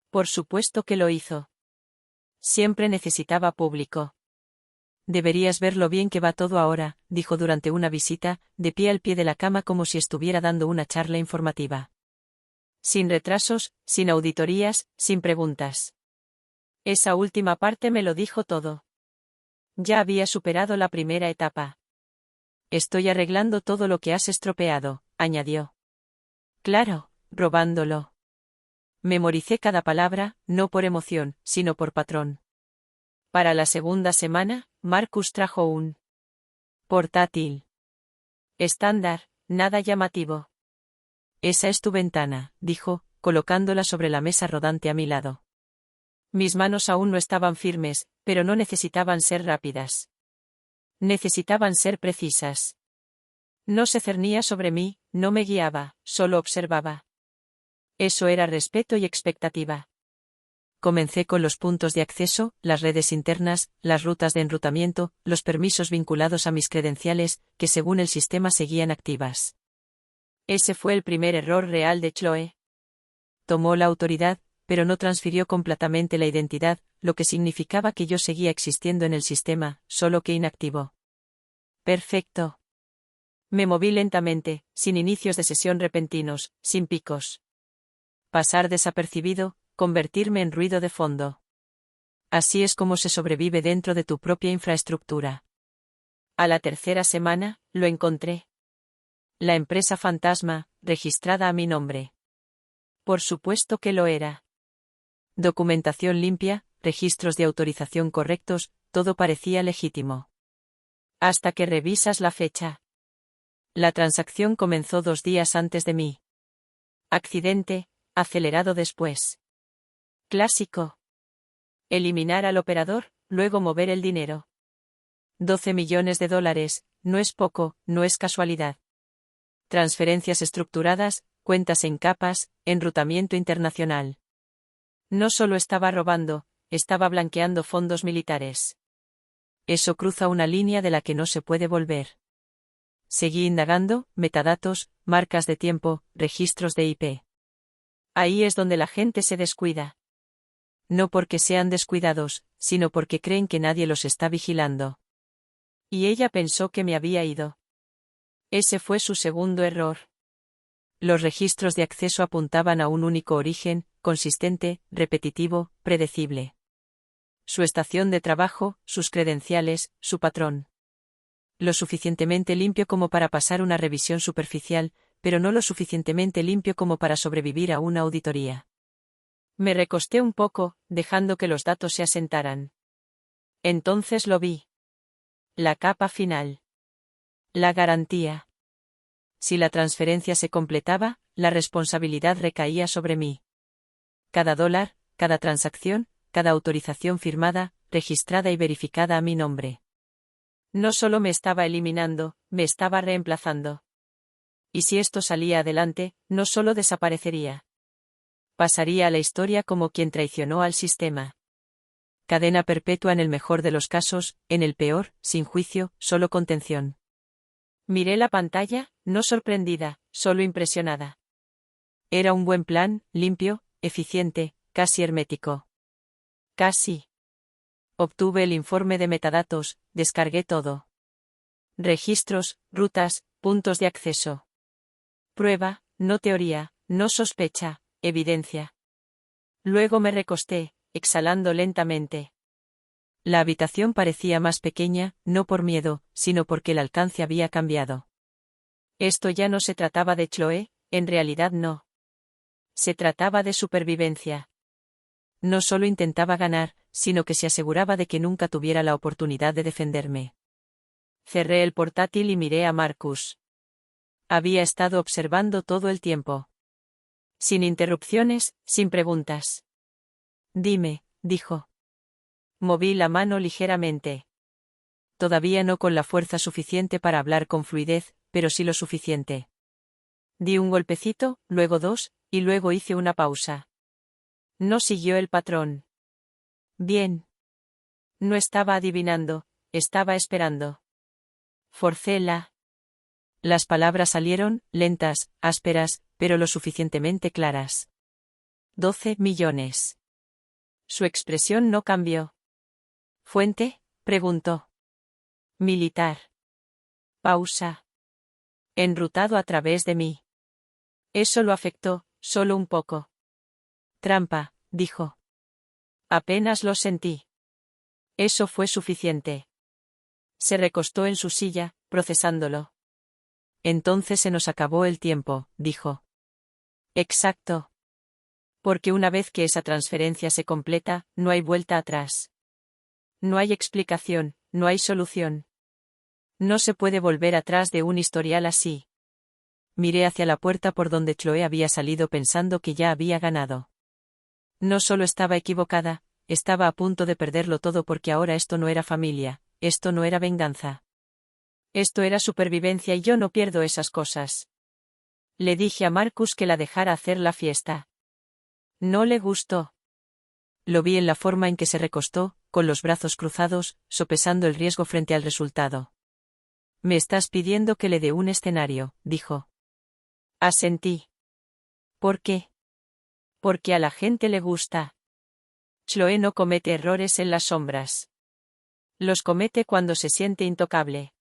Por supuesto que lo hizo. Siempre necesitaba público. Deberías ver lo bien que va todo ahora, dijo durante una visita, de pie al pie de la cama como si estuviera dando una charla informativa. Sin retrasos, sin auditorías, sin preguntas. Esa última parte me lo dijo todo. Ya había superado la primera etapa. Estoy arreglando todo lo que has estropeado, añadió. Claro, robándolo. Memoricé cada palabra, no por emoción, sino por patrón. Para la segunda semana, Marcus trajo un portátil. Estándar, nada llamativo. Esa es tu ventana, dijo, colocándola sobre la mesa rodante a mi lado. Mis manos aún no estaban firmes, pero no necesitaban ser rápidas. Necesitaban ser precisas. No se cernía sobre mí, no me guiaba, solo observaba. Eso era respeto y expectativa. Comencé con los puntos de acceso, las redes internas, las rutas de enrutamiento, los permisos vinculados a mis credenciales, que según el sistema seguían activas. Ese fue el primer error real de Chloe. Tomó la autoridad, pero no transfirió completamente la identidad, lo que significaba que yo seguía existiendo en el sistema, solo que inactivo. Perfecto. Me moví lentamente, sin inicios de sesión repentinos, sin picos. Pasar desapercibido, convertirme en ruido de fondo. Así es como se sobrevive dentro de tu propia infraestructura. A la tercera semana, lo encontré. La empresa fantasma, registrada a mi nombre. Por supuesto que lo era. Documentación limpia, registros de autorización correctos, todo parecía legítimo. Hasta que revisas la fecha. La transacción comenzó 2 días antes de mí. Accidente, acelerado después. Clásico. Eliminar al operador, luego mover el dinero. $12 millones, no es poco, no es casualidad. Transferencias estructuradas, cuentas en capas, enrutamiento internacional. No solo estaba robando, estaba blanqueando fondos militares. Eso cruza una línea de la que no se puede volver. Seguí indagando, metadatos, marcas de tiempo, registros de IP. Ahí es donde la gente se descuida. no porque sean descuidados, sino porque creen que nadie los está vigilando. Y ella pensó que me había ido. Ese fue su segundo error. Los registros de acceso apuntaban a un único origen, consistente, repetitivo, predecible. Su estación de trabajo, sus credenciales, su patrón. Lo suficientemente limpio como para pasar una revisión superficial, pero no lo suficientemente limpio como para sobrevivir a una auditoría. Me recosté un poco, dejando que los datos se asentaran. Entonces lo vi. La capa final. La garantía. Si la transferencia se completaba, la responsabilidad recaía sobre mí. Cada dólar, cada transacción, cada autorización firmada, registrada y verificada a mi nombre. No solo me estaba eliminando, me estaba reemplazando. Y si esto salía adelante, no solo desaparecería. Pasaría a la historia como quien traicionó al sistema. Cadena perpetua en el mejor de los casos, en el peor, sin juicio, solo contención. Miré la pantalla, no sorprendida, solo impresionada. Era un buen plan, limpio, eficiente, casi hermético. Casi. Obtuve el informe de metadatos, descargué todo. Registros, rutas, puntos de acceso. Prueba, no teoría, no sospecha, evidencia. Luego me recosté, exhalando lentamente. La habitación parecía más pequeña, no por miedo, sino porque el alcance había cambiado. Esto ya no se trataba de Chloe, en realidad no. Se trataba de supervivencia. No solo intentaba ganar, sino que se aseguraba de que nunca tuviera la oportunidad de defenderme. Cerré el portátil y miré a Marcus. Había estado observando todo el tiempo. Sin interrupciones, sin preguntas. Dime, dijo. Moví la mano ligeramente. Todavía no con la fuerza suficiente para hablar con fluidez, pero sí lo suficiente. Di un golpecito, luego dos, y luego hice una pausa. No siguió el patrón. Bien. No estaba adivinando, estaba esperando. Forcé la. Las palabras salieron, lentas, ásperas, pero lo suficientemente claras. 12 millones. Su expresión no cambió. ¿Fuente? Preguntó. Militar. Pausa. Enrutado a través de mí. Eso lo afectó, solo un poco. Trampa, dijo. Apenas lo sentí. Eso fue suficiente. Se recostó en su silla, procesándolo. Entonces se nos acabó el tiempo, dijo. Exacto. Porque una vez que esa transferencia se completa, no hay vuelta atrás. No hay explicación, no hay solución. No se puede volver atrás de un historial así. Miré hacia la puerta por donde Chloe había salido pensando que ya había ganado. No solo estaba equivocada, estaba a punto de perderlo todo porque ahora esto no era familia, esto no era venganza. Esto era supervivencia y yo no pierdo esas cosas. Le dije a Marcus que la dejara hacer la fiesta. No le gustó. Lo vi en la forma en que se recostó, con los brazos cruzados, sopesando el riesgo frente al resultado. Me estás pidiendo que le dé un escenario, dijo. Asentí. ¿Por qué? Porque a la gente le gusta. Chloe no comete errores en las sombras. Los comete cuando se siente intocable.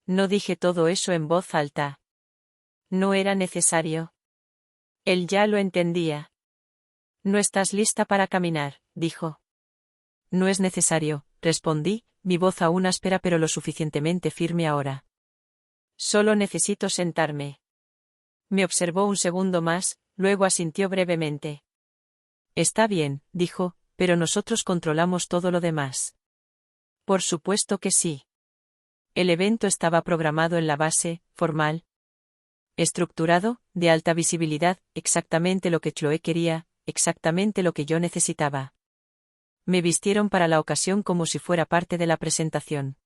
No dije todo eso en voz alta. No era necesario. Él ya lo entendía. No estás lista para caminar, dijo. No es necesario, respondí, mi voz aún áspera pero lo suficientemente firme ahora. Solo necesito sentarme. Me observó un segundo más, luego asintió brevemente. Está bien, dijo, pero nosotros controlamos todo lo demás. Por supuesto que sí. El evento estaba programado en la base, formal. Estructurado, de alta visibilidad, exactamente lo que Chloe quería, exactamente lo que yo necesitaba. Me vistieron para la ocasión como si fuera parte de la presentación.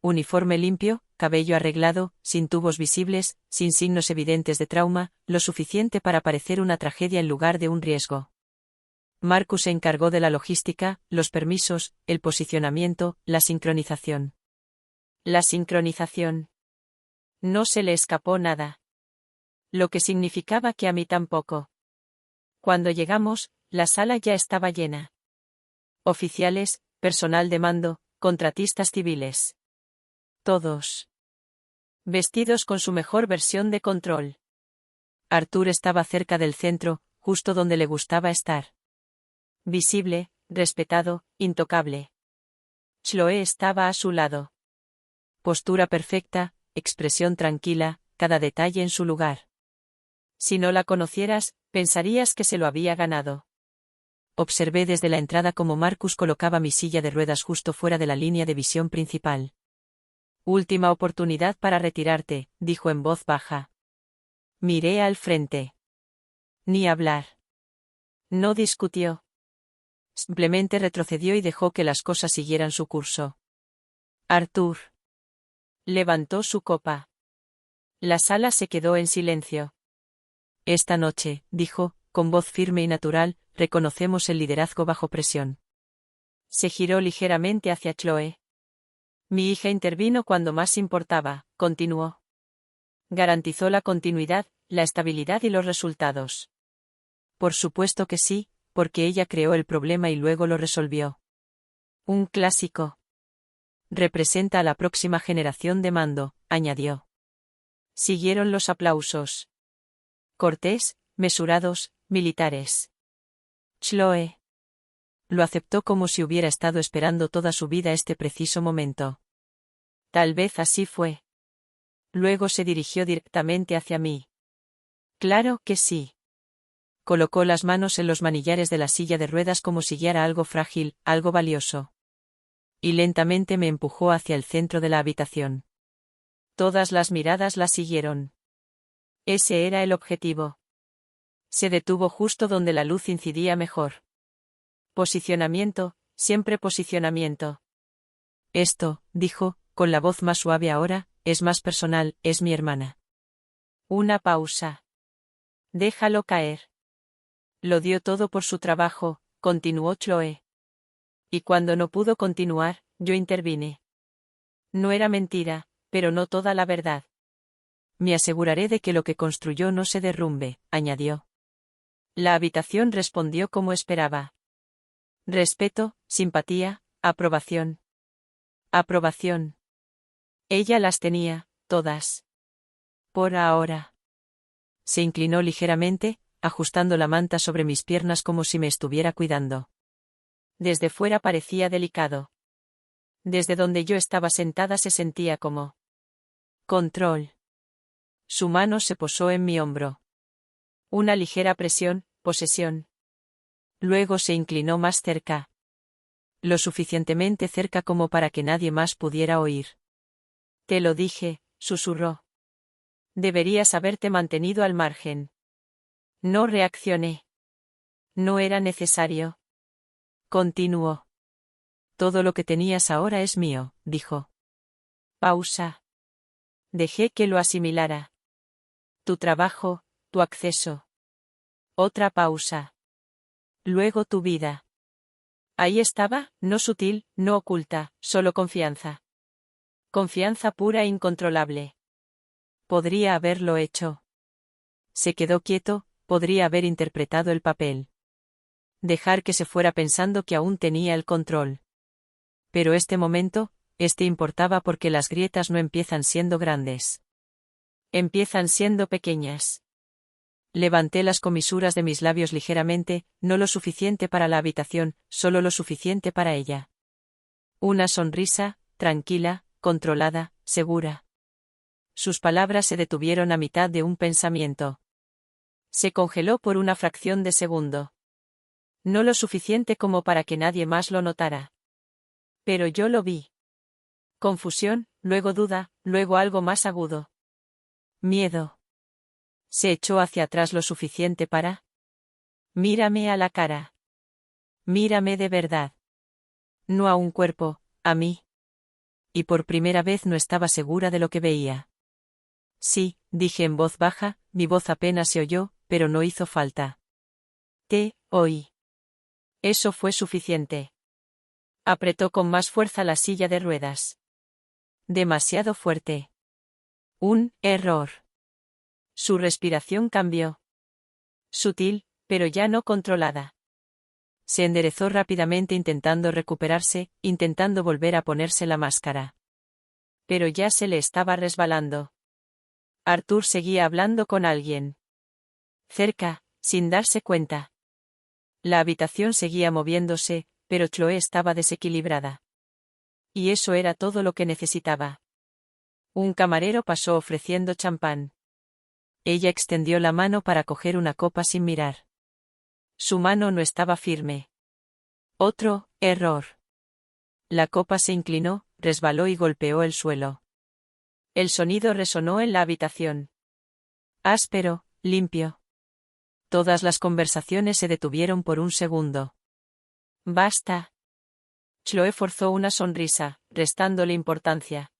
Uniforme limpio, cabello arreglado, sin tubos visibles, sin signos evidentes de trauma, lo suficiente para parecer una tragedia en lugar de un riesgo. Marcus se encargó de la logística, los permisos, el posicionamiento, la sincronización. La sincronización. No se le escapó nada. Lo que significaba que a mí tampoco. Cuando llegamos, La sala ya estaba llena. Oficiales, personal de mando, contratistas civiles. Todos vestidos con su mejor versión de control. Arthur estaba cerca del centro, justo donde le gustaba estar. Visible, respetado, intocable. Chloe estaba a su lado. Postura perfecta, expresión tranquila, cada detalle en su lugar. Si no la conocieras, pensarías que se lo había ganado. Observé desde la entrada cómo Marcus colocaba mi silla de ruedas justo fuera de la línea de visión principal. Última oportunidad para retirarte, dijo en voz baja. Miré al frente. Ni hablar. No discutió. Simplemente retrocedió y dejó que las cosas siguieran su curso. Arthur levantó su copa. La sala se quedó en silencio. Esta noche, dijo, con voz firme y natural, reconocemos el liderazgo bajo presión. Se giró ligeramente hacia Chloe. Mi hija intervino cuando más importaba, continuó. Garantizó la continuidad, la estabilidad y los resultados. Por supuesto que sí, porque ella creó el problema y luego lo resolvió. Un clásico. Representa a la próxima generación de mando, añadió. Siguieron los aplausos. Cortés, mesurados, militares. Chloe lo aceptó como si hubiera estado esperando toda su vida este preciso momento. Tal vez así fue. Luego se dirigió directamente hacia mí. Claro que sí. Colocó las manos en los manillares de la silla de ruedas como si guiara algo frágil, algo valioso. Y lentamente me empujó hacia el centro de la habitación. Todas las miradas la siguieron. Ese era el objetivo. Se detuvo justo donde la luz incidía mejor. Posicionamiento, siempre posicionamiento. Esto, dijo, con la voz más suave ahora, es más personal, es mi hermana. Una pausa. Déjalo caer. Lo dio todo por su trabajo, continuó Chloe. Y cuando no pudo continuar, yo intervine. No era mentira, pero no toda la verdad. Me aseguraré de que lo que construyó no se derrumbe, añadió. La habitación respondió como esperaba. Respeto, simpatía, aprobación. Aprobación. Ella las tenía, todas. Por ahora. Se inclinó ligeramente, ajustando la manta sobre mis piernas como si me estuviera cuidando. Desde fuera parecía delicado. Desde donde yo estaba sentada se sentía como control. Su mano se posó en mi hombro. Una ligera presión, posesión. Luego se inclinó más cerca. Lo suficientemente cerca como para que nadie más pudiera oír. Te lo dije, susurró. Deberías haberte mantenido al margen. No reaccioné. No era necesario. Continuó. Todo lo que tenías ahora es mío, dijo. Pausa. Dejé que lo asimilara. Tu trabajo, tu acceso. Otra pausa. Luego tu vida. Ahí estaba, no sutil, no oculta, solo confianza. Confianza pura e incontrolable. Podría haberlo hecho. Se quedó quieto, podría haber interpretado el papel. Dejar que se fuera pensando que aún tenía el control. Pero este momento, importaba porque las grietas no empiezan siendo grandes. Empiezan siendo pequeñas. Levanté las comisuras de mis labios ligeramente, no lo suficiente para la habitación, solo lo suficiente para ella. Una sonrisa, tranquila, controlada, segura. Sus palabras se detuvieron a mitad de un pensamiento. Se congeló por una fracción de segundo. No lo suficiente como para que nadie más lo notara. Pero yo lo vi. Confusión, luego duda, luego algo más agudo. Miedo. Se echó hacia atrás lo suficiente para... Mírame a la cara. Mírame de verdad. No a un cuerpo, a mí. Y por primera vez no estaba segura de lo que veía. Sí, dije en voz baja, mi voz apenas se oyó, pero no hizo falta. Te oí. Eso fue suficiente. Apretó con más fuerza la silla de ruedas. Demasiado fuerte. Un error. Su respiración cambió. Sutil, pero ya no controlada. Se enderezó rápidamente intentando recuperarse, intentando volver a ponerse la máscara. Pero ya se le estaba resbalando. Arthur seguía hablando con alguien. Cerca, sin darse cuenta. La habitación seguía moviéndose, pero Chloe estaba desequilibrada. Y eso era todo lo que necesitaba. Un camarero pasó ofreciendo champán. Ella extendió la mano para coger una copa sin mirar. Su mano no estaba firme. Otro error. La copa se inclinó, resbaló y golpeó el suelo. El sonido resonó en la habitación. Áspero, limpio. Todas las conversaciones se detuvieron por un segundo. Basta. Chloe forzó una sonrisa, restándole importancia.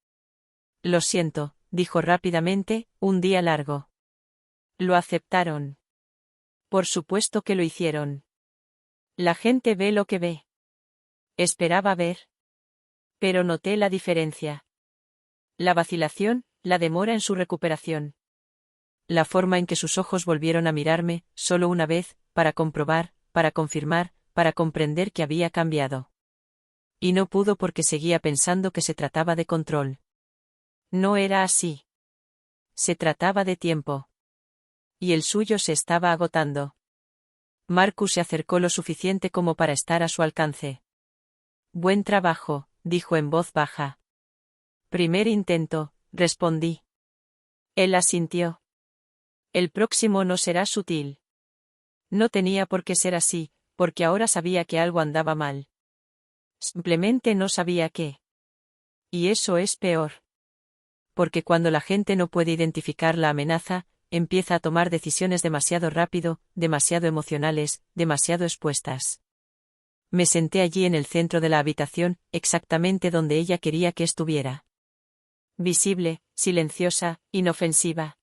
Lo siento, dijo rápidamente, un día largo. Lo aceptaron. Por supuesto que lo hicieron. La gente ve lo que ve. Esperaba ver. Pero noté la diferencia. La vacilación, la demora en su recuperación. La forma en que sus ojos volvieron a mirarme, solo una vez, para comprobar, para confirmar, para comprender que había cambiado. Y no pudo porque seguía pensando que se trataba de control. No era así. Se trataba de tiempo. Y el suyo se estaba agotando. Marcus se acercó lo suficiente como para estar a su alcance. Buen trabajo, dijo en voz baja. Primer intento, respondí. Él asintió. El próximo no será sutil. No tenía por qué ser así, porque ahora sabía que algo andaba mal. Simplemente no sabía qué. Y eso es peor. Porque cuando la gente no puede identificar la amenaza, empieza a tomar decisiones demasiado rápido, demasiado emocionales, demasiado expuestas. Me senté allí en el centro de la habitación, exactamente donde ella quería que estuviera. Visible, silenciosa, inofensiva.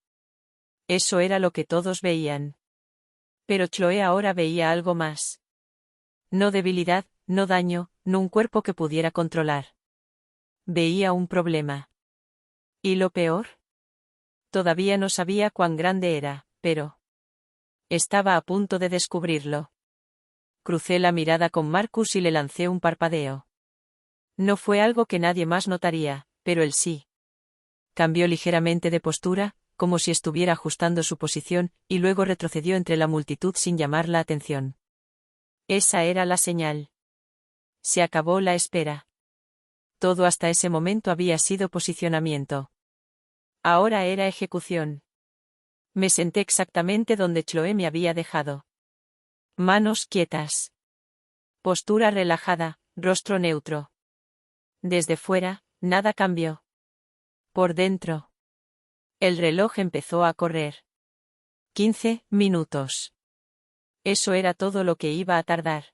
Eso era lo que todos veían. Pero Chloe ahora veía algo más. No debilidad, no daño, no un cuerpo que pudiera controlar. Veía un problema. ¿Y lo peor? Todavía no sabía cuán grande era, pero estaba a punto de descubrirlo. Crucé la mirada con Marcus y le lancé un parpadeo. No fue algo que nadie más notaría, pero él sí. Cambió ligeramente de postura, como si estuviera ajustando su posición, y luego retrocedió entre la multitud sin llamar la atención. Esa era la señal. Se acabó la espera. Todo hasta ese momento había sido posicionamiento. Ahora era ejecución. Me senté exactamente donde Chloe me había dejado. Manos quietas. Postura relajada, rostro neutro. Desde fuera, nada cambió. Por dentro. El reloj empezó a correr. 15 minutos. Eso era todo lo que iba a tardar.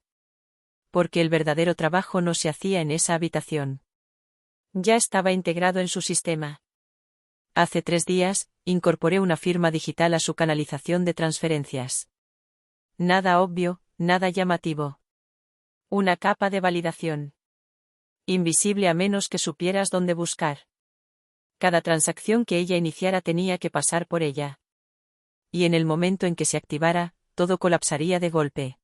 Porque el verdadero trabajo no se hacía en esa habitación. Ya estaba integrado en su sistema. Hace 3 días, incorporé una firma digital a su canalización de transferencias. Nada obvio, nada llamativo. Una capa de validación. Invisible a menos que supieras dónde buscar. Cada transacción que ella iniciara tenía que pasar por ella. Y en el momento en que se activara, todo colapsaría de golpe.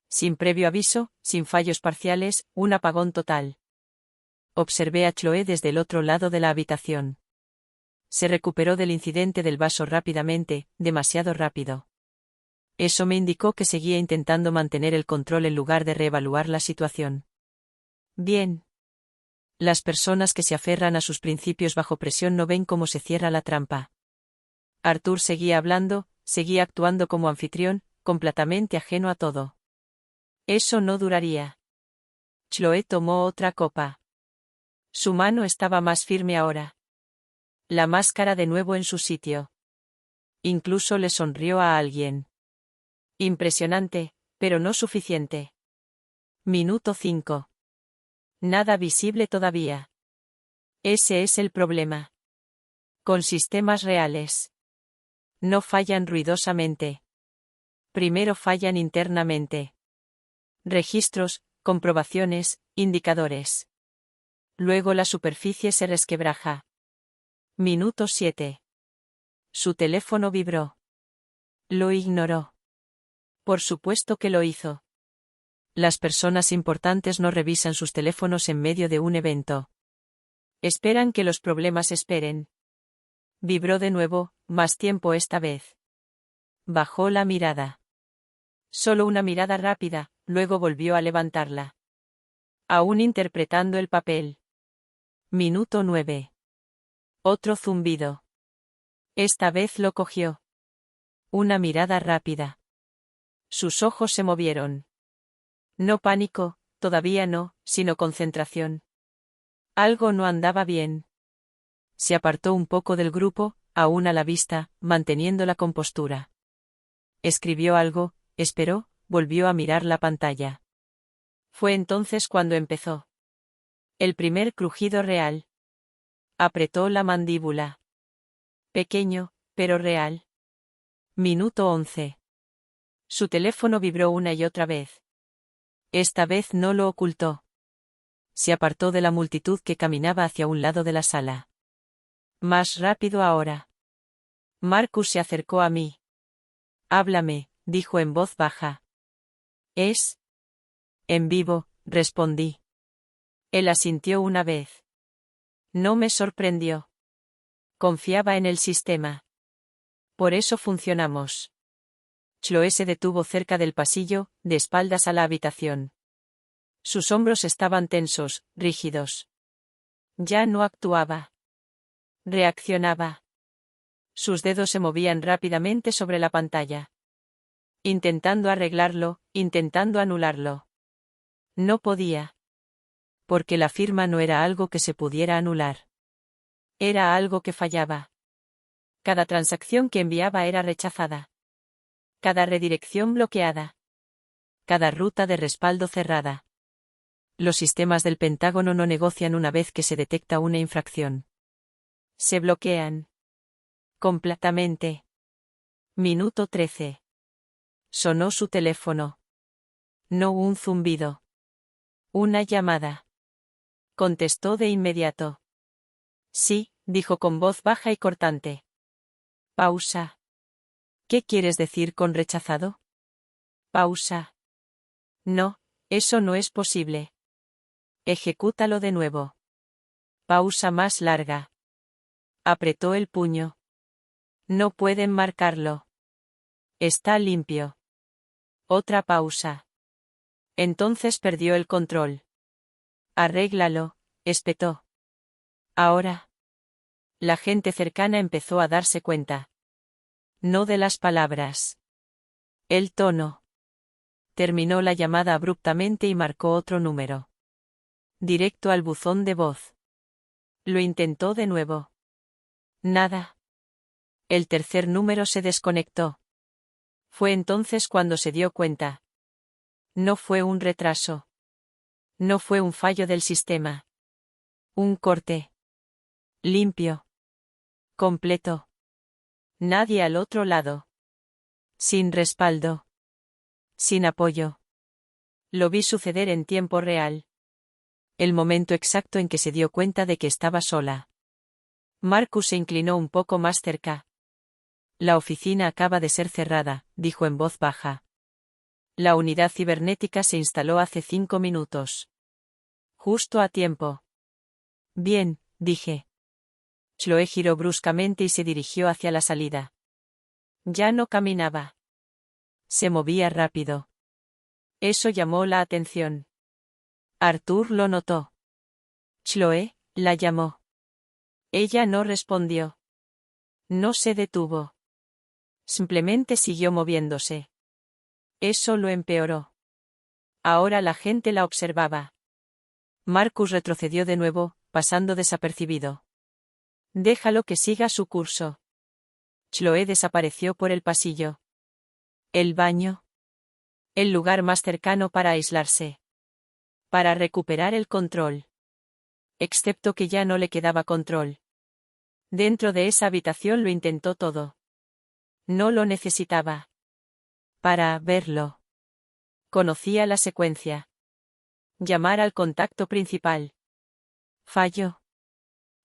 Sin previo aviso, sin fallos parciales, un apagón total. Observé a Chloe desde el otro lado de la habitación. Se recuperó del incidente del vaso rápidamente, demasiado rápido. Eso me indicó que seguía intentando mantener el control en lugar de reevaluar la situación. Bien. Las personas que se aferran a sus principios bajo presión no ven cómo se cierra la trampa. Arthur seguía hablando, seguía actuando como anfitrión, completamente ajeno a todo. Eso no duraría. Chloe tomó otra copa. Su mano estaba más firme ahora. La máscara de nuevo en su sitio. Incluso le sonrió a alguien. Impresionante, pero no suficiente. Minuto 5. Nada visible todavía. Ese es el problema. Con sistemas reales. No fallan ruidosamente. Primero fallan internamente. Registros, comprobaciones, indicadores. Luego la superficie se resquebraja. Minuto 7. Su teléfono vibró. Lo ignoró. Por supuesto que lo hizo. Las personas importantes no revisan sus teléfonos en medio de un evento. Esperan que los problemas esperen. Vibró de nuevo, más tiempo esta vez. Bajó la mirada. Solo una mirada rápida, luego volvió a levantarla. Aún interpretando el papel. Minuto 9. Otro zumbido. Esta vez lo cogió. Una mirada rápida. Sus ojos se movieron. No pánico, todavía no, sino concentración. Algo no andaba bien. Se apartó un poco del grupo, aún a la vista, manteniendo la compostura. Escribió algo, esperó, volvió a mirar la pantalla. Fue entonces cuando empezó. El primer crujido real. Apretó la mandíbula. Pequeño, pero real. Minuto 11. Su teléfono vibró una y otra vez. Esta vez no lo ocultó. Se apartó de la multitud que caminaba hacia un lado de la sala. Más rápido ahora. Marcus se acercó a mí. Háblame, dijo en voz baja. ¿Es? En vivo, respondí. Él asintió una vez. No me sorprendió. Confiaba en el sistema. Por eso funcionamos. Chloe se detuvo cerca del pasillo, de espaldas a la habitación. Sus hombros estaban tensos, rígidos. Ya no actuaba. Reaccionaba. Sus dedos se movían rápidamente sobre la pantalla. Intentando arreglarlo, intentando anularlo. No podía. Porque la firma no era algo que se pudiera anular. Era algo que fallaba. Cada transacción que enviaba era rechazada. Cada redirección bloqueada. Cada ruta de respaldo cerrada. Los sistemas del Pentágono no negocian una vez que se detecta una infracción. Se bloquean. Completamente. Minuto 13. Sonó su teléfono. No un zumbido. Una llamada. Contestó de inmediato. Sí, dijo con voz baja y cortante. Pausa. ¿Qué quieres decir con rechazado? Pausa. No, eso no es posible. Ejecútalo de nuevo. Pausa más larga. Apretó el puño. No pueden marcarlo. Está limpio. Otra pausa. Entonces perdió el control. Arréglalo, espetó. Ahora. La gente cercana empezó a darse cuenta. No de las palabras. El tono. Terminó la llamada abruptamente y marcó otro número. Directo al buzón de voz. Lo intentó de nuevo. Nada. El tercer número se desconectó. Fue entonces cuando se dio cuenta. No fue un retraso. No fue un fallo del sistema. Un corte. Limpio. Completo. Nadie al otro lado. Sin respaldo. Sin apoyo. Lo vi suceder en tiempo real. El momento exacto en que se dio cuenta de que estaba sola. Marcus se inclinó un poco más cerca. La oficina acaba de ser cerrada, dijo en voz baja. La unidad cibernética se instaló hace 5 minutos. Justo a tiempo. Bien, dije. Chloe giró bruscamente y se dirigió hacia la salida. Ya no caminaba. Se movía rápido. Eso llamó la atención. Arthur lo notó. Chloe, la llamó. Ella no respondió. No se detuvo. Simplemente siguió moviéndose. Eso lo empeoró. Ahora la gente la observaba. Marcus retrocedió de nuevo, pasando desapercibido. Déjalo que siga su curso. Chloe desapareció por el pasillo. ¿El baño? El lugar más cercano para aislarse. Para recuperar el control. Excepto que ya no le quedaba control. Dentro de esa habitación lo intentó todo. No lo necesitaba. Para verlo. Conocía la secuencia. Llamar al contacto principal. Fallo.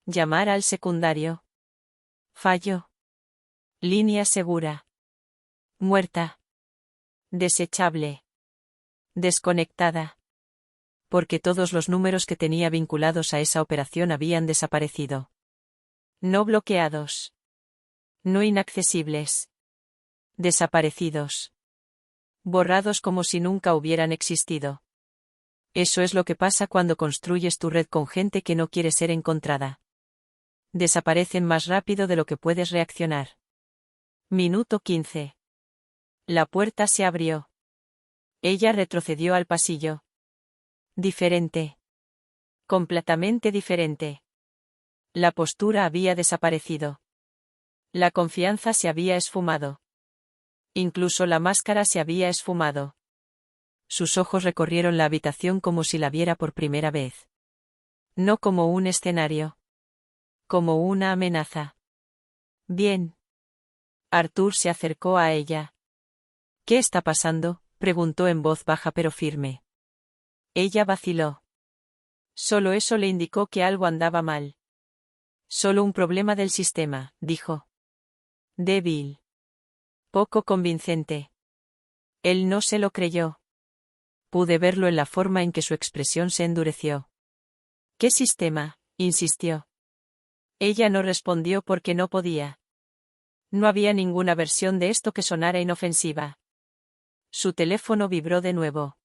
Llamar al secundario. Fallo. Línea segura. Muerta. Desechable. Desconectada. Porque todos los números que tenía vinculados a esa operación habían desaparecido. No bloqueados. No inaccesibles. Desaparecidos. Borrados como si nunca hubieran existido. Eso es lo que pasa cuando construyes tu red con gente que no quiere ser encontrada. Desaparecen más rápido de lo que puedes reaccionar. Minuto 15. La puerta se abrió. Ella retrocedió al pasillo. Diferente. Completamente diferente. La postura había desaparecido. La confianza se había esfumado. Incluso la máscara se había esfumado. Sus ojos recorrieron la habitación como si la viera por primera vez. No como un escenario. Como una amenaza. Bien. Arthur se acercó a ella. ¿Qué está pasando?, preguntó en voz baja pero firme. Ella vaciló. Solo eso le indicó que algo andaba mal. Solo un problema del sistema, dijo. Débil. Poco convincente. Él no se lo creyó. Pude verlo en la forma en que su expresión se endureció. ¿Qué sistema?, insistió. Ella no respondió porque no podía. No había ninguna versión de esto que sonara inofensiva. Su teléfono vibró de nuevo.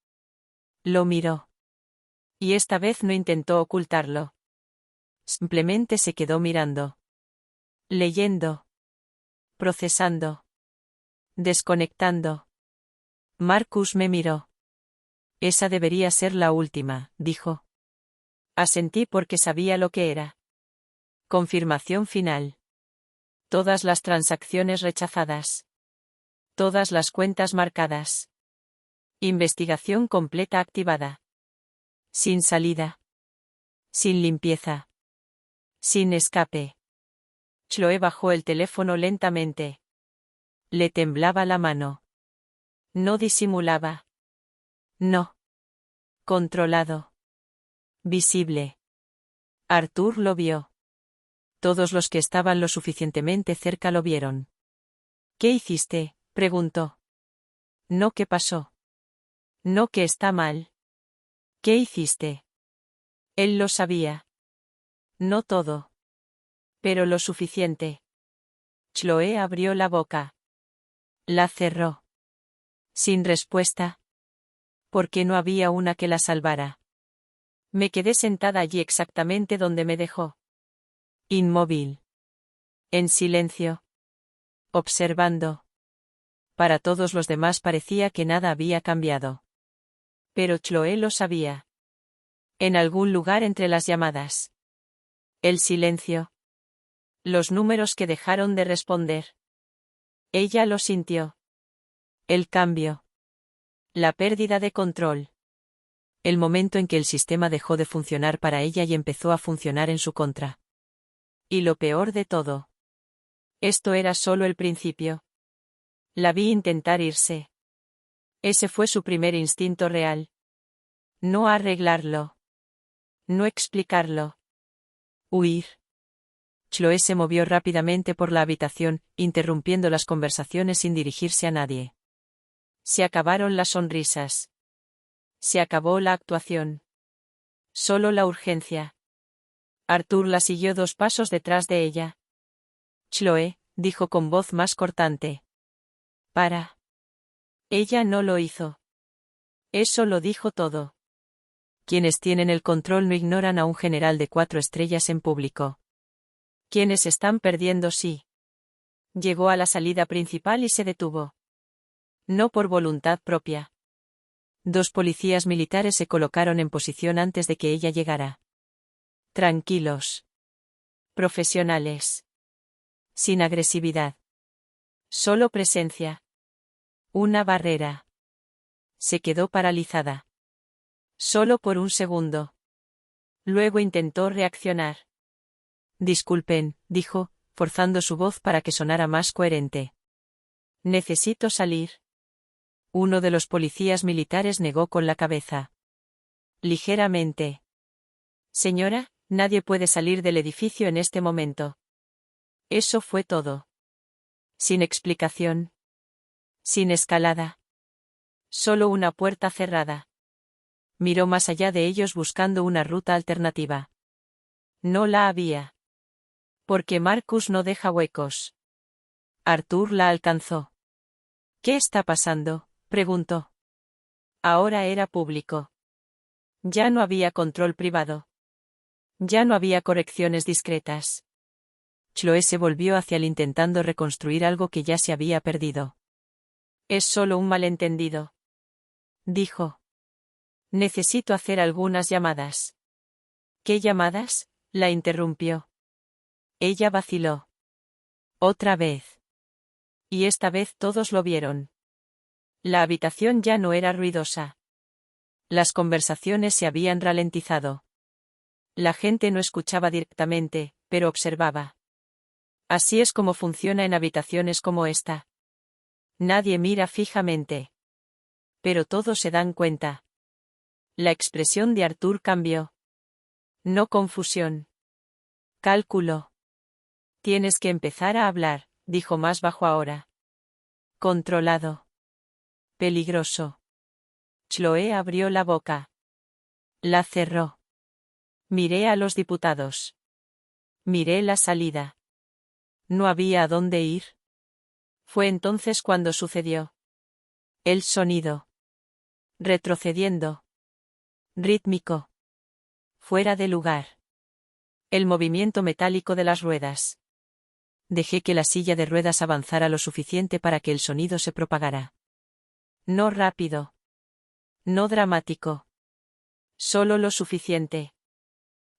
Lo miró. Y esta vez no intentó ocultarlo. Simplemente se quedó mirando. Leyendo. Procesando. Desconectando. Marcus me miró. Esa debería ser la última, dijo. Asentí porque sabía lo que era. Confirmación final. Todas las transacciones rechazadas. Todas las cuentas marcadas. Investigación completa activada. Sin salida. Sin limpieza. Sin escape. Chloe bajó el teléfono lentamente. Le temblaba la mano. No disimulaba. No. Controlado. Visible. Arthur lo vio. Todos los que estaban lo suficientemente cerca lo vieron. ¿Qué hiciste?, preguntó. No, ¿qué pasó? No, que está mal. ¿Qué hiciste? Él lo sabía. No todo. Pero lo suficiente. Chloe abrió la boca. La cerró. Sin respuesta. Porque no había una que la salvara. Me quedé sentada allí exactamente donde me dejó. Inmóvil. En silencio. Observando. Para todos los demás parecía que nada había cambiado. Pero Chloe lo sabía. En algún lugar entre las llamadas. El silencio. Los números que dejaron de responder. Ella lo sintió. El cambio. La pérdida de control. El momento en que el sistema dejó de funcionar para ella y empezó a funcionar en su contra. Y lo peor de todo. Esto era solo el principio. La vi intentar irse. Ese fue su primer instinto real. No arreglarlo. No explicarlo. Huir. Chloe se movió rápidamente por la habitación, interrumpiendo las conversaciones sin dirigirse a nadie. Se acabaron las sonrisas. Se acabó la actuación. Solo la urgencia. Arthur la siguió 2 pasos detrás de ella. Chloe, dijo con voz más cortante. Para. Ella no lo hizo. Eso lo dijo todo. Quienes tienen el control no ignoran a un general de 4 estrellas en público. Quienes están perdiendo sí. Llegó a la salida principal y se detuvo. No por voluntad propia. 2 policías militares se colocaron en posición antes de que ella llegara. Tranquilos. Profesionales. Sin agresividad. Solo presencia. Una barrera. Se quedó paralizada. Solo por un segundo. Luego intentó reaccionar. Disculpen, dijo, forzando su voz para que sonara más coherente. Necesito salir. Uno de los policías militares negó con la cabeza. Ligeramente. Señora, nadie puede salir del edificio en este momento. Eso fue todo. Sin explicación. Sin escalada. Solo una puerta cerrada. Miró más allá de ellos buscando una ruta alternativa. No la había. Porque Marcus no deja huecos. Arthur la alcanzó. ¿Qué está pasando?, preguntó. Ahora era público. Ya no había control privado. Ya no había correcciones discretas. Chloe se volvió hacia él intentando reconstruir algo que ya se había perdido. Es solo un malentendido, dijo. Necesito hacer algunas llamadas. ¿Qué llamadas?, la interrumpió. Ella vaciló. Otra vez. Y esta vez todos lo vieron. La habitación ya no era ruidosa. Las conversaciones se habían ralentizado. La gente no escuchaba directamente, pero observaba. Así es como funciona en habitaciones como esta. Nadie mira fijamente. Pero todos se dan cuenta. La expresión de Arthur cambió. No confusión. Cálculo. Tienes que empezar a hablar, dijo más bajo ahora. Controlado. Peligroso. Chloe abrió la boca. La cerró. Miré a los diputados. Miré la salida. No había a dónde ir. Fue entonces cuando sucedió. El sonido. Retrocediendo. Rítmico. Fuera de lugar. El movimiento metálico de las ruedas. Dejé que la silla de ruedas avanzara lo suficiente para que el sonido se propagara. No rápido. No dramático. Solo lo suficiente.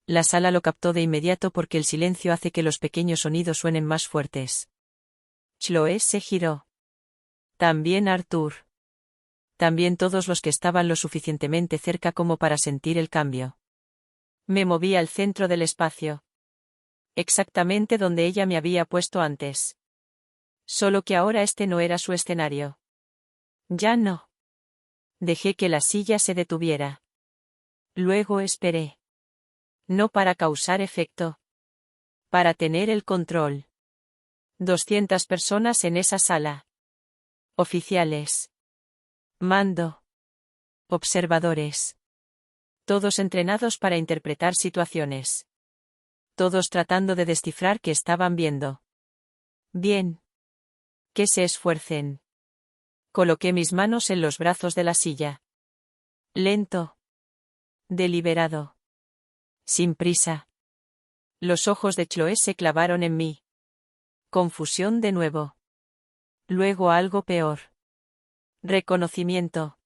La sala lo captó de inmediato porque el silencio hace que los pequeños sonidos suenen más fuertes. Chloe se giró. También Arthur. También todos los que estaban lo suficientemente cerca como para sentir el cambio. Me moví al centro del espacio. Exactamente donde ella me había puesto antes. Solo que ahora este no era su escenario. Ya no. Dejé que la silla se detuviera. Luego esperé. No para causar efecto. Para tener el control. 200 personas en esa sala. Oficiales. Mando. Observadores. Todos entrenados para interpretar situaciones. Todos tratando de descifrar qué estaban viendo. Bien. Que se esfuercen. Coloqué mis manos en los brazos de la silla. Lento. Deliberado. Sin prisa. Los ojos de Chloe se clavaron en mí. Confusión de nuevo. Luego algo peor. Reconocimiento.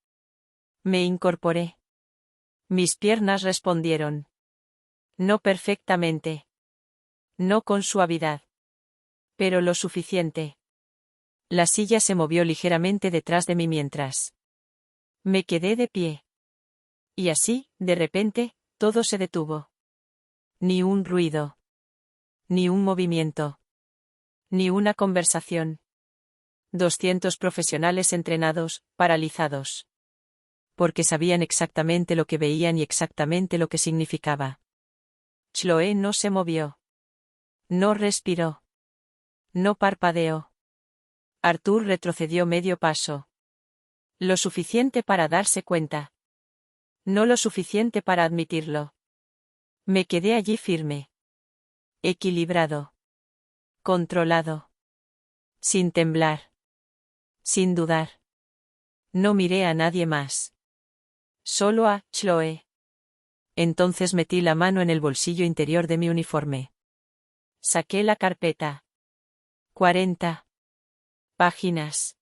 Me incorporé. Mis piernas respondieron. No perfectamente. No con suavidad. Pero lo suficiente. La silla se movió ligeramente detrás de mí mientras. Me quedé de pie. Y así, de repente, todo se detuvo. Ni un ruido. Ni un movimiento. Ni una conversación. 200 profesionales entrenados, paralizados. Porque sabían exactamente lo que veían y exactamente lo que significaba. Chloe no se movió. No respiró. No parpadeó. Arthur retrocedió medio paso. Lo suficiente para darse cuenta. No lo suficiente para admitirlo. Me quedé allí firme. Equilibrado. Controlado. Sin temblar. Sin dudar. No miré a nadie más. Solo a Chloe. Entonces metí la mano en el bolsillo interior de mi uniforme. Saqué la carpeta. 40 páginas.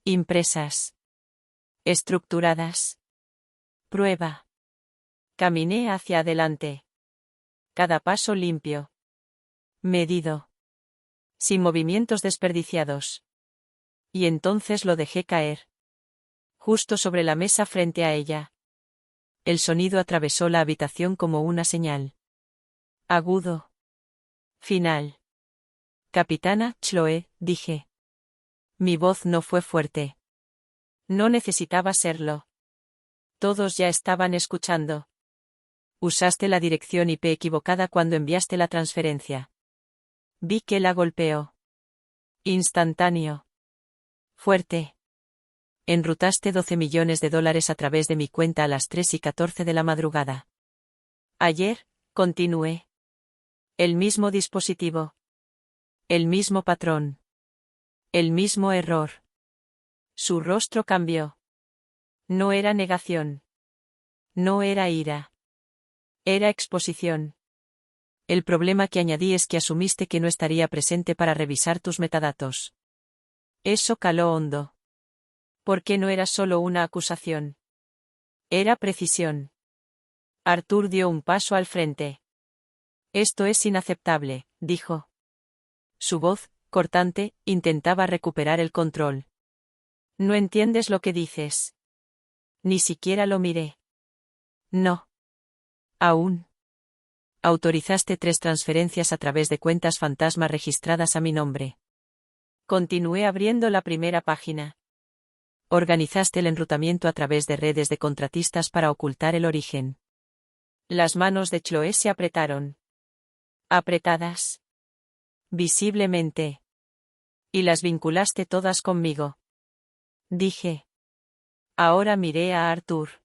Impresas. Estructuradas. Prueba. Caminé hacia adelante. Cada paso limpio. Medido. Sin movimientos desperdiciados. Y entonces lo dejé caer. Justo sobre la mesa frente a ella. El sonido atravesó la habitación como una señal. Agudo. Final. Capitana Chloe, dije. Mi voz no fue fuerte. No necesitaba serlo. Todos ya estaban escuchando. Usaste la dirección IP equivocada cuando enviaste la transferencia. Vi que la golpeó. Instantáneo. Fuerte. Enrutaste 12 millones de dólares a través de mi cuenta a las 3:14 de la madrugada. Ayer, continué. El mismo dispositivo. El mismo patrón. El mismo error. Su rostro cambió. No era negación. No era ira. Era exposición. El problema que añadí es que asumiste que no estaría presente para revisar tus metadatos. Eso caló hondo. ¿Por qué no era solo una acusación? Era precisión. Arthur dio un paso al frente. Esto es inaceptable, dijo. Su voz, cortante, intentaba recuperar el control. No entiendes lo que dices. Ni siquiera lo miré. No. Aún. Autorizaste 3 transferencias a través de cuentas fantasma registradas a mi nombre. Continué abriendo la primera página. Organizaste el enrutamiento a través de redes de contratistas para ocultar el origen. Las manos de Chloe se apretaron. Apretadas. Visiblemente. Y las vinculaste todas conmigo. Dije. Ahora miré a Arthur.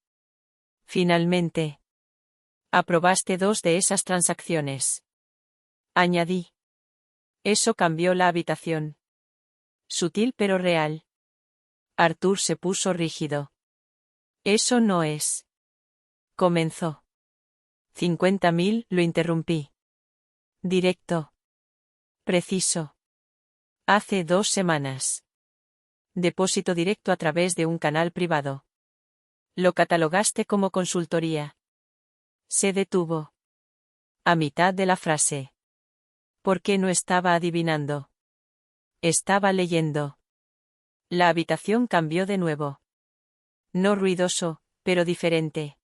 Finalmente. Aprobaste 2 de esas transacciones. Añadí. Eso cambió la habitación. Sutil pero real. Arthur se puso rígido. Eso no es. Comenzó. 50.000, lo interrumpí. Directo. Preciso. Hace 2 semanas. Depósito directo a través de un canal privado. Lo catalogaste como consultoría. Se detuvo. A mitad de la frase. ¿Por qué no estaba adivinando? Estaba leyendo. La habitación cambió de nuevo. No ruidoso, pero diferente.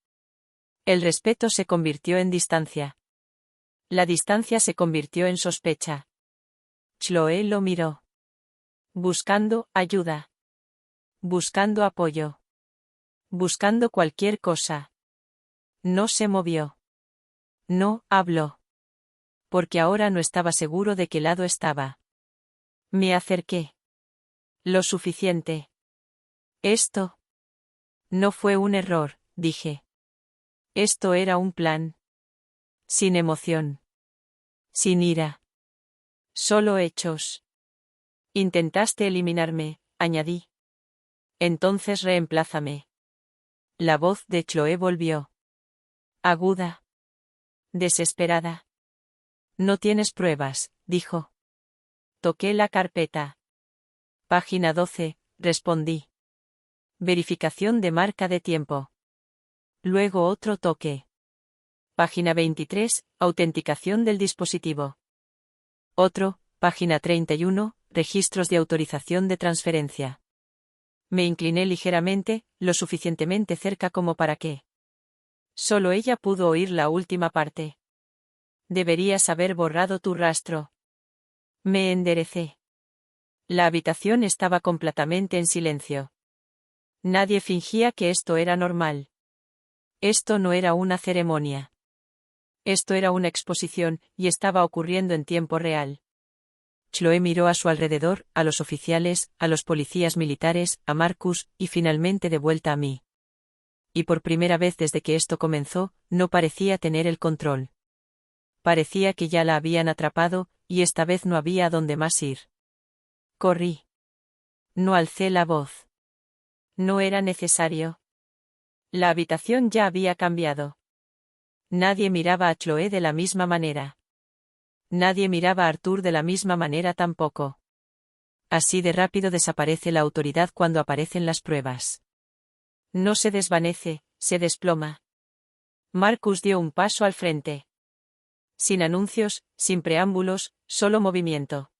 El respeto se convirtió en distancia. La distancia se convirtió en sospecha. Chloe lo miró. Buscando ayuda. Buscando apoyo. Buscando cualquier cosa. No se movió. No habló. Porque ahora no estaba seguro de qué lado estaba. Me acerqué. Lo suficiente. Esto. No fue un error, dije. Esto era un plan. Sin emoción. Sin ira. Solo hechos. Intentaste eliminarme, añadí. Entonces reemplázame. La voz de Chloe volvió. Aguda. Desesperada. No tienes pruebas, dijo. Toqué la carpeta. Página 12, respondí. Verificación de marca de tiempo. Luego otro toque. Página 23, autenticación del dispositivo. Otro, página 31, registros de autorización de transferencia. Me incliné ligeramente, lo suficientemente cerca como para que. Solo ella pudo oír la última parte. Deberías haber borrado tu rastro. Me enderecé. La habitación estaba completamente en silencio. Nadie fingía que esto era normal. Esto no era una ceremonia. Esto era una exposición, y estaba ocurriendo en tiempo real. Chloe miró a su alrededor, a los oficiales, a los policías militares, a Marcus, y finalmente de vuelta a mí. Y por primera vez desde que esto comenzó, no parecía tener el control. Parecía que ya la habían atrapado, y esta vez no había a dónde más ir. Corrí. No alcé la voz. No era necesario. La habitación ya había cambiado. Nadie miraba a Chloe de la misma manera. Nadie miraba a Arthur de la misma manera tampoco. Así de rápido desaparece la autoridad cuando aparecen las pruebas. No se desvanece, se desploma. Marcus dio un paso al frente. Sin anuncios, sin preámbulos, solo movimiento.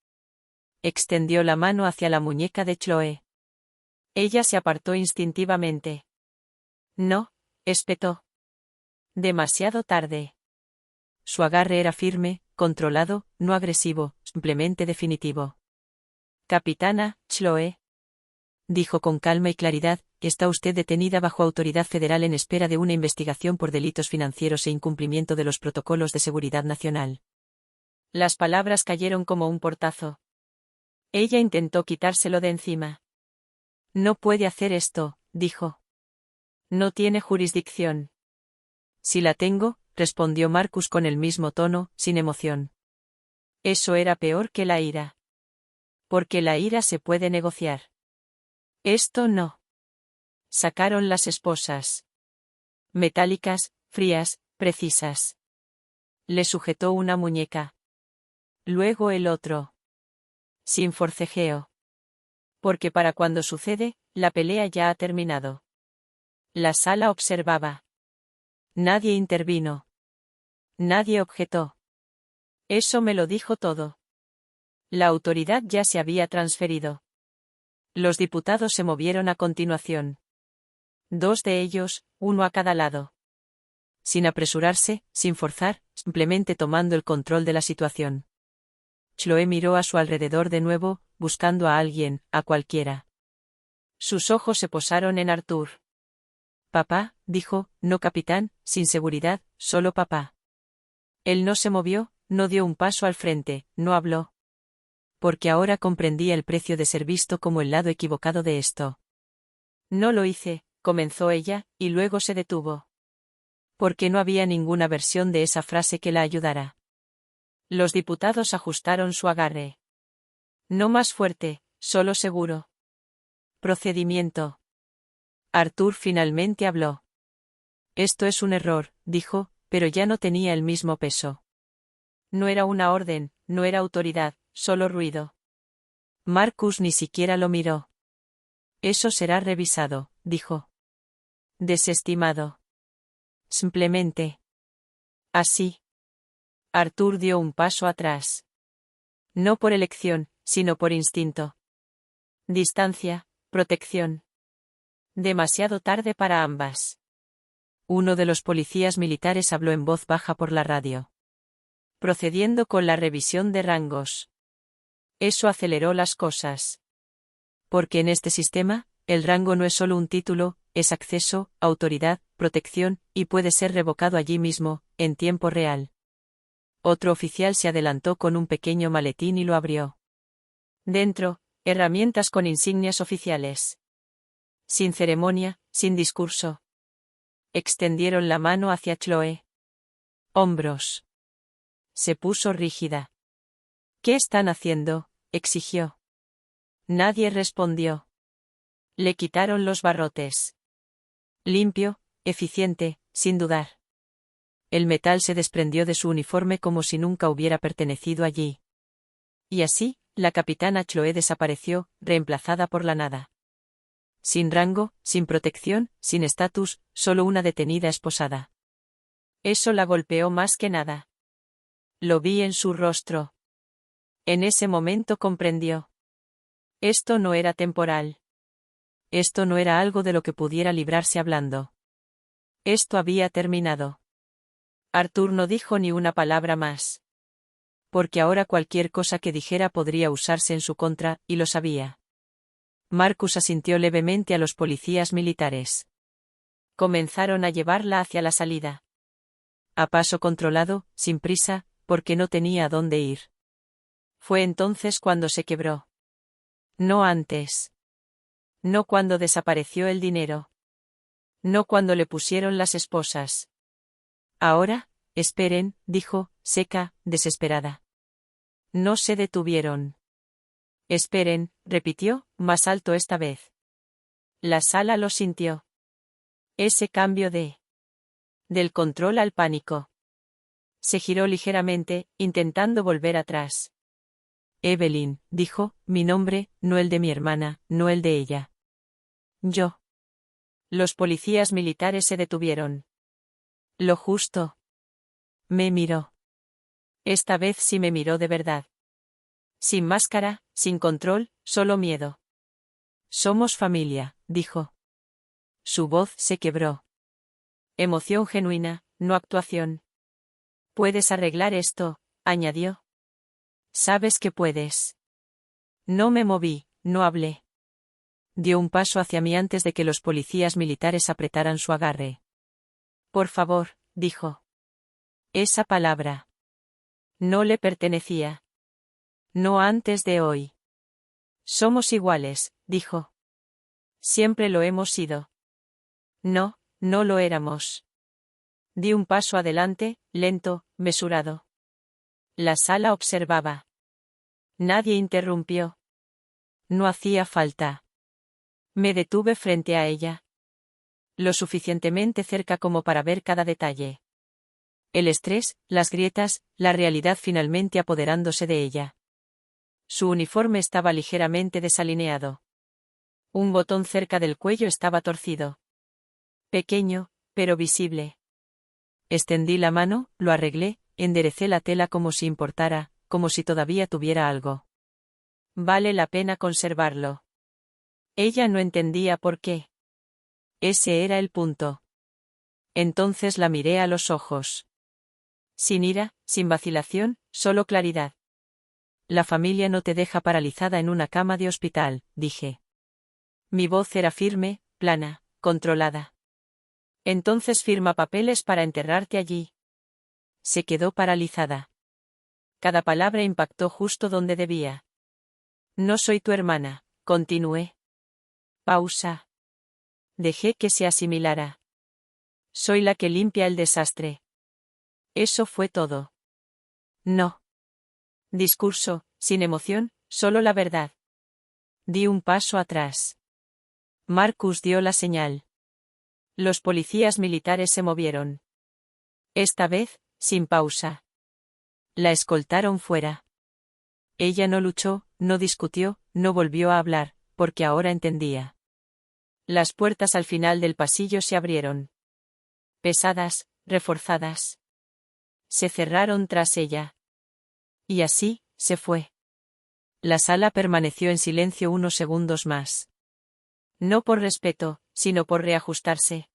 Extendió la mano hacia la muñeca de Chloe. Ella se apartó instintivamente. No, espetó. Demasiado tarde. Su agarre era firme, controlado, no agresivo, simplemente definitivo. Capitana, Chloe. Dijo con calma y claridad, está usted detenida bajo autoridad federal en espera de una investigación por delitos financieros e incumplimiento de los protocolos de seguridad nacional. Las palabras cayeron como un portazo. Ella intentó quitárselo de encima. No puede hacer esto, dijo. No tiene jurisdicción. Si la tengo, respondió Marcus con el mismo tono, sin emoción. Eso era peor que la ira. Porque la ira se puede negociar. Esto no. Sacaron las esposas. Metálicas, frías, precisas. Le sujetó una muñeca. Luego el otro. Sin forcejeo. Porque para cuando sucede, la pelea ya ha terminado. La sala observaba. Nadie intervino. Nadie objetó. Eso me lo dijo todo. La autoridad ya se había transferido. Los diputados se movieron a continuación. 2 de ellos, uno a cada lado. Sin apresurarse, sin forzar, simplemente tomando el control de la situación. Chloe miró a su alrededor de nuevo, buscando a alguien, a cualquiera. Sus ojos se posaron en Arthur. Papá, dijo, no capitán, sin seguridad, solo papá. Él no se movió, no dio un paso al frente, no habló. Porque ahora comprendía el precio de ser visto como el lado equivocado de esto. No lo hice, comenzó ella, y luego se detuvo. Porque no había ninguna versión de esa frase que la ayudara. Los diputados ajustaron su agarre. No más fuerte, solo seguro. Procedimiento. Arthur finalmente habló. Esto es un error, dijo, pero ya no tenía el mismo peso. No era una orden, no era autoridad, solo ruido. Marcus ni siquiera lo miró. Eso será revisado, dijo. Desestimado. Simplemente. Así. Arthur dio un paso atrás. No por elección, sino por instinto. Distancia, protección. Demasiado tarde para ambas. Uno de los policías militares habló en voz baja por la radio. Procediendo con la revisión de rangos. Eso aceleró las cosas. Porque en este sistema, el rango no es solo un título, es acceso, autoridad, protección, y puede ser revocado allí mismo, en tiempo real. Otro oficial se adelantó con un pequeño maletín y lo abrió. Dentro, herramientas con insignias oficiales. Sin ceremonia, sin discurso. Extendieron la mano hacia Chloe. Hombros. Se puso rígida. ¿Qué están haciendo?, exigió. Nadie respondió. Le quitaron los barrotes. Limpio, eficiente, sin dudar. El metal se desprendió de su uniforme como si nunca hubiera pertenecido allí. Y así, la capitana Chloe desapareció, reemplazada por la nada. Sin rango, sin protección, sin estatus, solo una detenida esposada. Eso la golpeó más que nada. Lo vi en su rostro. En ese momento comprendió. Esto no era temporal. Esto no era algo de lo que pudiera librarse hablando. Esto había terminado. Arthur no dijo ni una palabra más. Porque ahora cualquier cosa que dijera podría usarse en su contra, y lo sabía. Marcus asintió levemente a los policías militares. Comenzaron a llevarla hacia la salida. A paso controlado, sin prisa, porque no tenía a dónde ir. Fue entonces cuando se quebró. No antes. No cuando desapareció el dinero. No cuando le pusieron las esposas. Ahora, esperen, dijo, seca, desesperada. No se detuvieron. Esperen, repitió, más alto esta vez. La sala lo sintió. Ese cambio del control al pánico. Se giró ligeramente, intentando volver atrás. Evelyn, dijo, mi nombre, no el de mi hermana, no el de ella. Yo. Los policías militares se detuvieron. Lo justo. Me miró. Esta vez sí me miró de verdad. Sin máscara, sin control, solo miedo. Somos familia, dijo. Su voz se quebró. Emoción genuina, no actuación. Puedes arreglar esto, añadió. Sabes que puedes. No me moví, no hablé. Dio un paso hacia mí antes de que los policías militares apretaran su agarre. Por favor, dijo. Esa palabra. No le pertenecía. No antes de hoy. Somos iguales, dijo. Siempre lo hemos sido. No, no lo éramos. Di un paso adelante, lento, mesurado. La sala observaba. Nadie interrumpió. No hacía falta. Me detuve frente a ella. Lo suficientemente cerca como para ver cada detalle. El estrés, las grietas, la realidad finalmente apoderándose de ella. Su uniforme estaba ligeramente desalineado. Un botón cerca del cuello estaba torcido. Pequeño, pero visible. Extendí la mano, lo arreglé, enderecé la tela como si importara, como si todavía tuviera algo. Vale la pena conservarlo. Ella no entendía por qué. Ese era el punto. Entonces la miré a los ojos. Sin ira, sin vacilación, solo claridad. La familia no te deja paralizada en una cama de hospital, dije. Mi voz era firme, plana, controlada. Entonces firma papeles para enterrarte allí. Se quedó paralizada. Cada palabra impactó justo donde debía. No soy tu hermana, continué. Pausa. Dejé que se asimilara. Soy la que limpia el desastre. Eso fue todo. No. Discurso, sin emoción, solo la verdad. Di un paso atrás. Marcus dio la señal. Los policías militares se movieron. Esta vez, sin pausa. La escoltaron fuera. Ella no luchó, no discutió, no volvió a hablar, porque ahora entendía. Las puertas al final del pasillo se abrieron. Pesadas, reforzadas. Se cerraron tras ella. Y así, se fue. La sala permaneció en silencio unos segundos más. No por respeto, sino por reajustarse.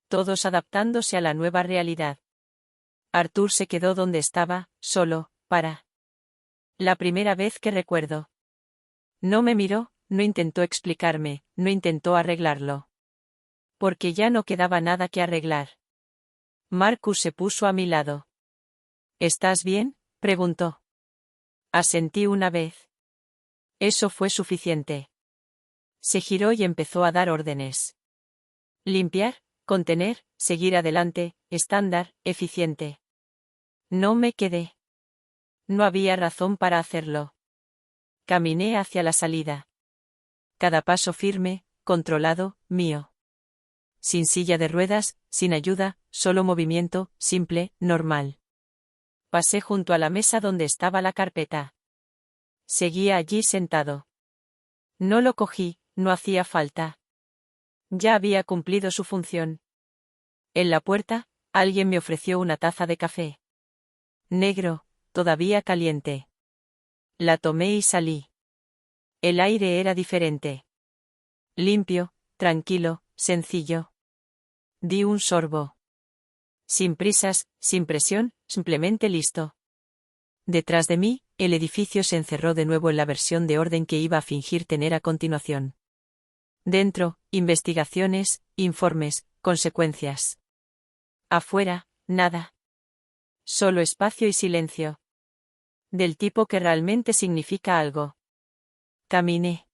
Todos adaptándose a la nueva realidad. Arthur se quedó donde estaba, solo, para. La primera vez que recuerdo. No me miró, no intentó explicarme, no intentó arreglarlo. Porque ya no quedaba nada que arreglar. Marcus se puso a mi lado. ¿Estás bien?, preguntó. Asentí una vez. Eso fue suficiente. Se giró y empezó a dar órdenes. Limpiar, contener, seguir adelante, estándar, eficiente. No me quedé. No había razón para hacerlo. Caminé hacia la salida. Cada paso firme, controlado, mío. Sin silla de ruedas, sin ayuda, solo movimiento, simple, normal. Pasé junto a la mesa donde estaba la carpeta. Seguía allí sentado. No lo cogí, no hacía falta. Ya había cumplido su función. En la puerta, alguien me ofreció una taza de café. Negro, todavía caliente. La tomé y salí. El aire era diferente. Limpio, tranquilo, sencillo. Di un sorbo. Sin prisas, sin presión, simplemente listo. Detrás de mí, el edificio se encerró de nuevo en la versión de orden que iba a fingir tener a continuación. Dentro, investigaciones, informes, consecuencias. Afuera, nada. Solo espacio y silencio. Del tipo que realmente significa algo. Caminé.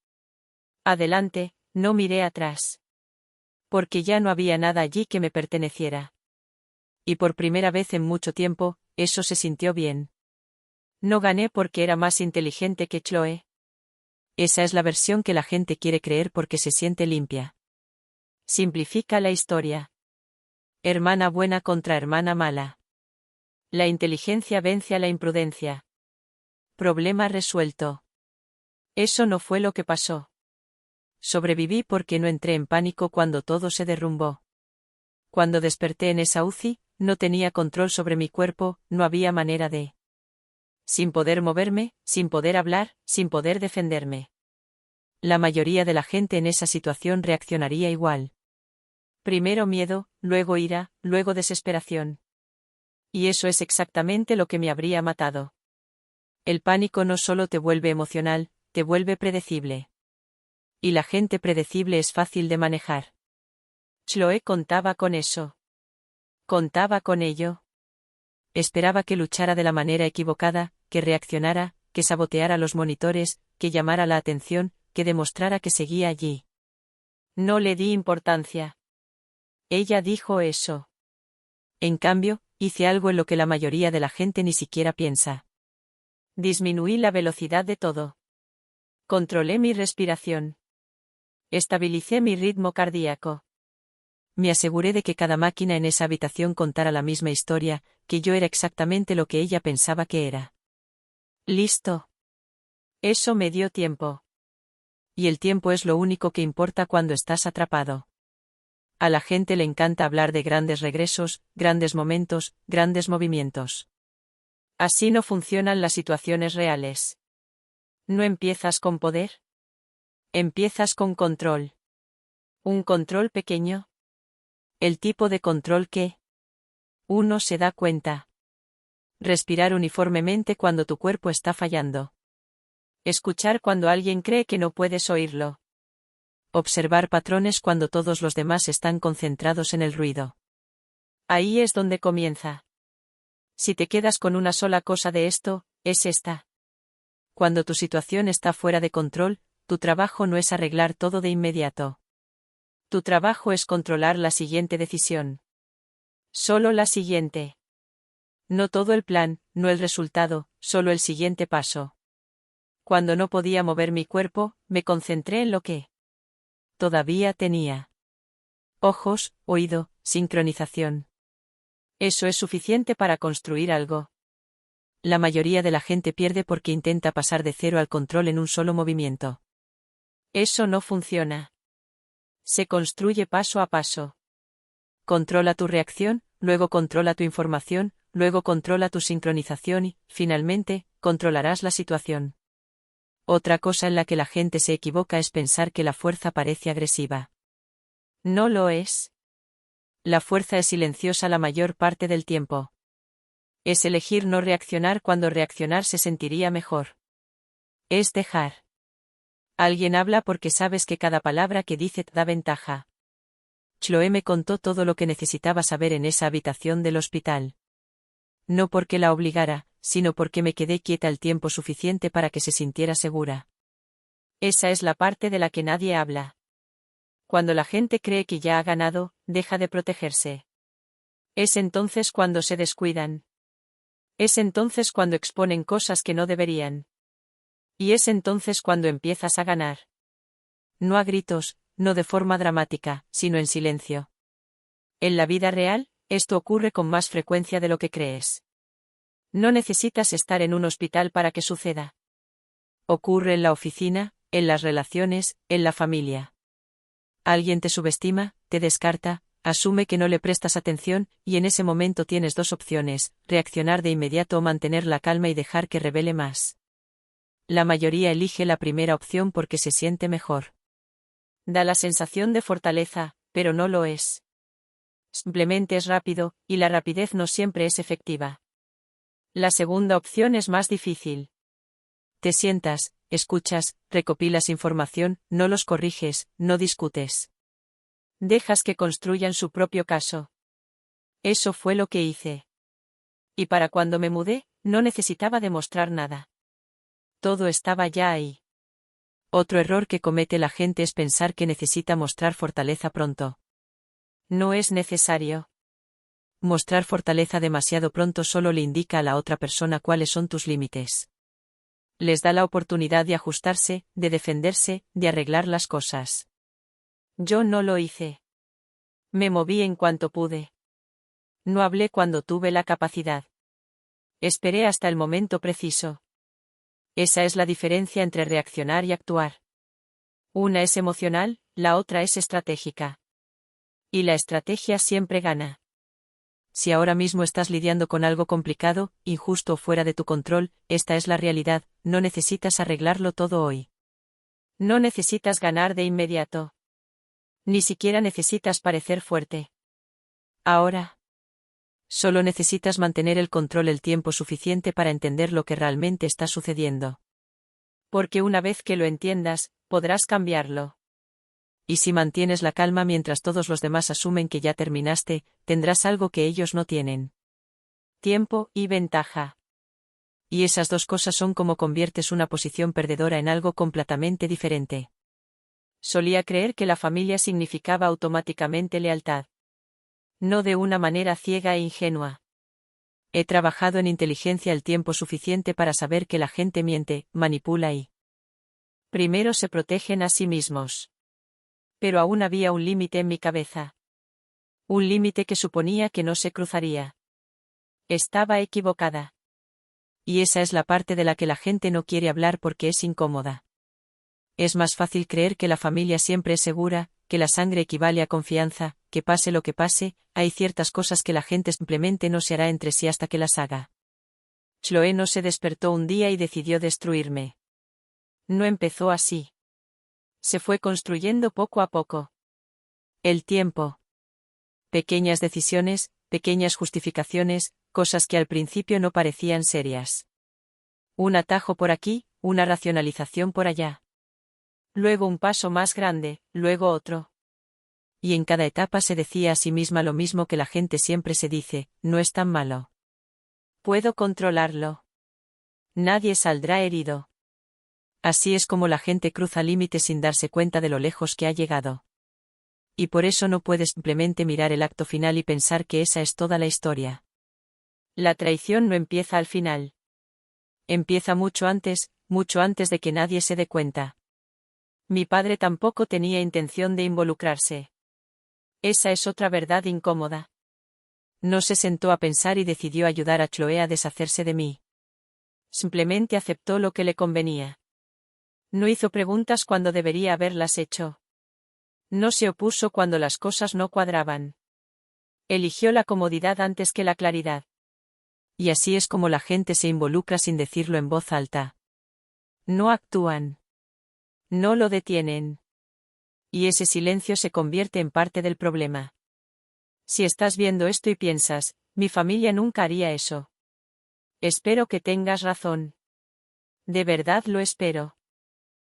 Adelante, no miré atrás. Porque ya no había nada allí que me perteneciera. Y por primera vez en mucho tiempo, eso se sintió bien. No gané porque era más inteligente que Chloe. Esa es la versión que la gente quiere creer porque se siente limpia. Simplifica la historia. Hermana buena contra hermana mala. La inteligencia vence a la imprudencia. Problema resuelto. Eso no fue lo que pasó. Sobreviví porque no entré en pánico cuando todo se derrumbó. Cuando desperté en esa UCI, no tenía control sobre mi cuerpo, no había manera de. Sin poder moverme, sin poder hablar, sin poder defenderme. La mayoría de la gente en esa situación reaccionaría igual. Primero miedo, luego ira, luego desesperación. Y eso es exactamente lo que me habría matado. El pánico no solo te vuelve emocional, te vuelve predecible. Y la gente predecible es fácil de manejar. Chloe contaba con eso. Contaba con ello. Esperaba que luchara de la manera equivocada, que reaccionara, que saboteara los monitores, que llamara la atención, que demostrara que seguía allí. No le di importancia. Ella dijo eso. En cambio, hice algo en lo que la mayoría de la gente ni siquiera piensa. Disminuí la velocidad de todo. Controlé mi respiración. Estabilicé mi ritmo cardíaco. Me aseguré de que cada máquina en esa habitación contara la misma historia, que yo era exactamente lo que ella pensaba que era. Listo. Eso me dio tiempo. Y el tiempo es lo único que importa cuando estás atrapado. A la gente le encanta hablar de grandes regresos, grandes momentos, grandes movimientos. Así no funcionan las situaciones reales. No empiezas con poder. Empiezas con control. Un control pequeño. El tipo de control que uno se da cuenta. Respirar uniformemente cuando tu cuerpo está fallando. Escuchar cuando alguien cree que no puedes oírlo. Observar patrones cuando todos los demás están concentrados en el ruido. Ahí es donde comienza. Si te quedas con una sola cosa de esto, es esta. Cuando tu situación está fuera de control, tu trabajo no es arreglar todo de inmediato. Tu trabajo es controlar la siguiente decisión. Solo la siguiente. No todo el plan, no el resultado, solo el siguiente paso. Cuando no podía mover mi cuerpo, me concentré en lo que todavía tenía. Ojos, oído, sincronización. Eso es suficiente para construir algo. La mayoría de la gente pierde porque intenta pasar de cero al control en un solo movimiento. Eso no funciona. Se construye paso a paso. Controla tu reacción, luego controla tu información, luego controla tu sincronización y, finalmente, controlarás la situación. Otra cosa en la que la gente se equivoca es pensar que la fuerza parece agresiva. No lo es. La fuerza es silenciosa la mayor parte del tiempo. Es elegir no reaccionar cuando reaccionar se sentiría mejor. Es dejar. Alguien habla porque sabes que cada palabra que dice te da ventaja. Chloe me contó todo lo que necesitaba saber en esa habitación del hospital. No porque la obligara, sino porque me quedé quieta el tiempo suficiente para que se sintiera segura. Esa es la parte de la que nadie habla. Cuando la gente cree que ya ha ganado, deja de protegerse. Es entonces cuando se descuidan. Es entonces cuando exponen cosas que no deberían. Y es entonces cuando empiezas a ganar. No a gritos, no de forma dramática, sino en silencio. En la vida real, esto ocurre con más frecuencia de lo que crees. No necesitas estar en un hospital para que suceda. Ocurre en la oficina, en las relaciones, en la familia. Alguien te subestima, te descarta, asume que no le prestas atención, y en ese momento tienes dos opciones: reaccionar de inmediato o mantener la calma y dejar que revele más. La mayoría elige la primera opción porque se siente mejor. Da la sensación de fortaleza, pero no lo es. Simplemente es rápido, y la rapidez no siempre es efectiva. La segunda opción es más difícil. Te sientas, escuchas, recopilas información, no los corriges, no discutes. Dejas que construyan su propio caso. Eso fue lo que hice. Y para cuando me mudé, no necesitaba demostrar nada. Todo estaba ya ahí. Otro error que comete la gente es pensar que necesita mostrar fortaleza pronto. No es necesario. Mostrar fortaleza demasiado pronto solo le indica a la otra persona cuáles son tus límites. Les da la oportunidad de ajustarse, de defenderse, de arreglar las cosas. Yo no lo hice. Me moví en cuanto pude. No hablé cuando tuve la capacidad. Esperé hasta el momento preciso. Esa es la diferencia entre reaccionar y actuar. Una es emocional, la otra es estratégica. Y la estrategia siempre gana. Si ahora mismo estás lidiando con algo complicado, injusto o fuera de tu control, esta es la realidad, no necesitas arreglarlo todo hoy. No necesitas ganar de inmediato. Ni siquiera necesitas parecer fuerte. Ahora. Solo necesitas mantener el control el tiempo suficiente para entender lo que realmente está sucediendo. Porque una vez que lo entiendas, podrás cambiarlo. Y si mantienes la calma mientras todos los demás asumen que ya terminaste, tendrás algo que ellos no tienen. Tiempo y ventaja. Y esas dos cosas son como conviertes una posición perdedora en algo completamente diferente. Solía creer que la familia significaba automáticamente lealtad. No de una manera ciega e ingenua. He trabajado en inteligencia el tiempo suficiente para saber que la gente miente, manipula y primero se protegen a sí mismos. Pero aún había un límite en mi cabeza. Un límite que suponía que no se cruzaría. Estaba equivocada. Y esa es la parte de la que la gente no quiere hablar porque es incómoda. Es más fácil creer que la familia siempre es segura, que la sangre equivale a confianza, que pase lo que pase, hay ciertas cosas que la gente simplemente no se hará entre sí hasta que las haga. Chloe no se despertó un día y decidió destruirme. No empezó así. Se fue construyendo poco a poco. El tiempo. Pequeñas decisiones, pequeñas justificaciones, cosas que al principio no parecían serias. Un atajo por aquí, una racionalización por allá. Luego un paso más grande, luego otro. Y en cada etapa se decía a sí misma lo mismo que la gente siempre se dice, no es tan malo. Puedo controlarlo. Nadie saldrá herido. Así es como la gente cruza límites sin darse cuenta de lo lejos que ha llegado. Y por eso no puedes simplemente mirar el acto final y pensar que esa es toda la historia. La traición no empieza al final. Empieza mucho antes de que nadie se dé cuenta. Mi padre tampoco tenía intención de involucrarse. Esa es otra verdad incómoda. No se sentó a pensar y decidió ayudar a Chloe a deshacerse de mí. Simplemente aceptó lo que le convenía. No hizo preguntas cuando debería haberlas hecho. No se opuso cuando las cosas no cuadraban. Eligió la comodidad antes que la claridad. Y así es como la gente se involucra sin decirlo en voz alta. No actúan. No lo detienen. Y ese silencio se convierte en parte del problema. Si estás viendo esto y piensas, mi familia nunca haría eso. Espero que tengas razón. De verdad lo espero.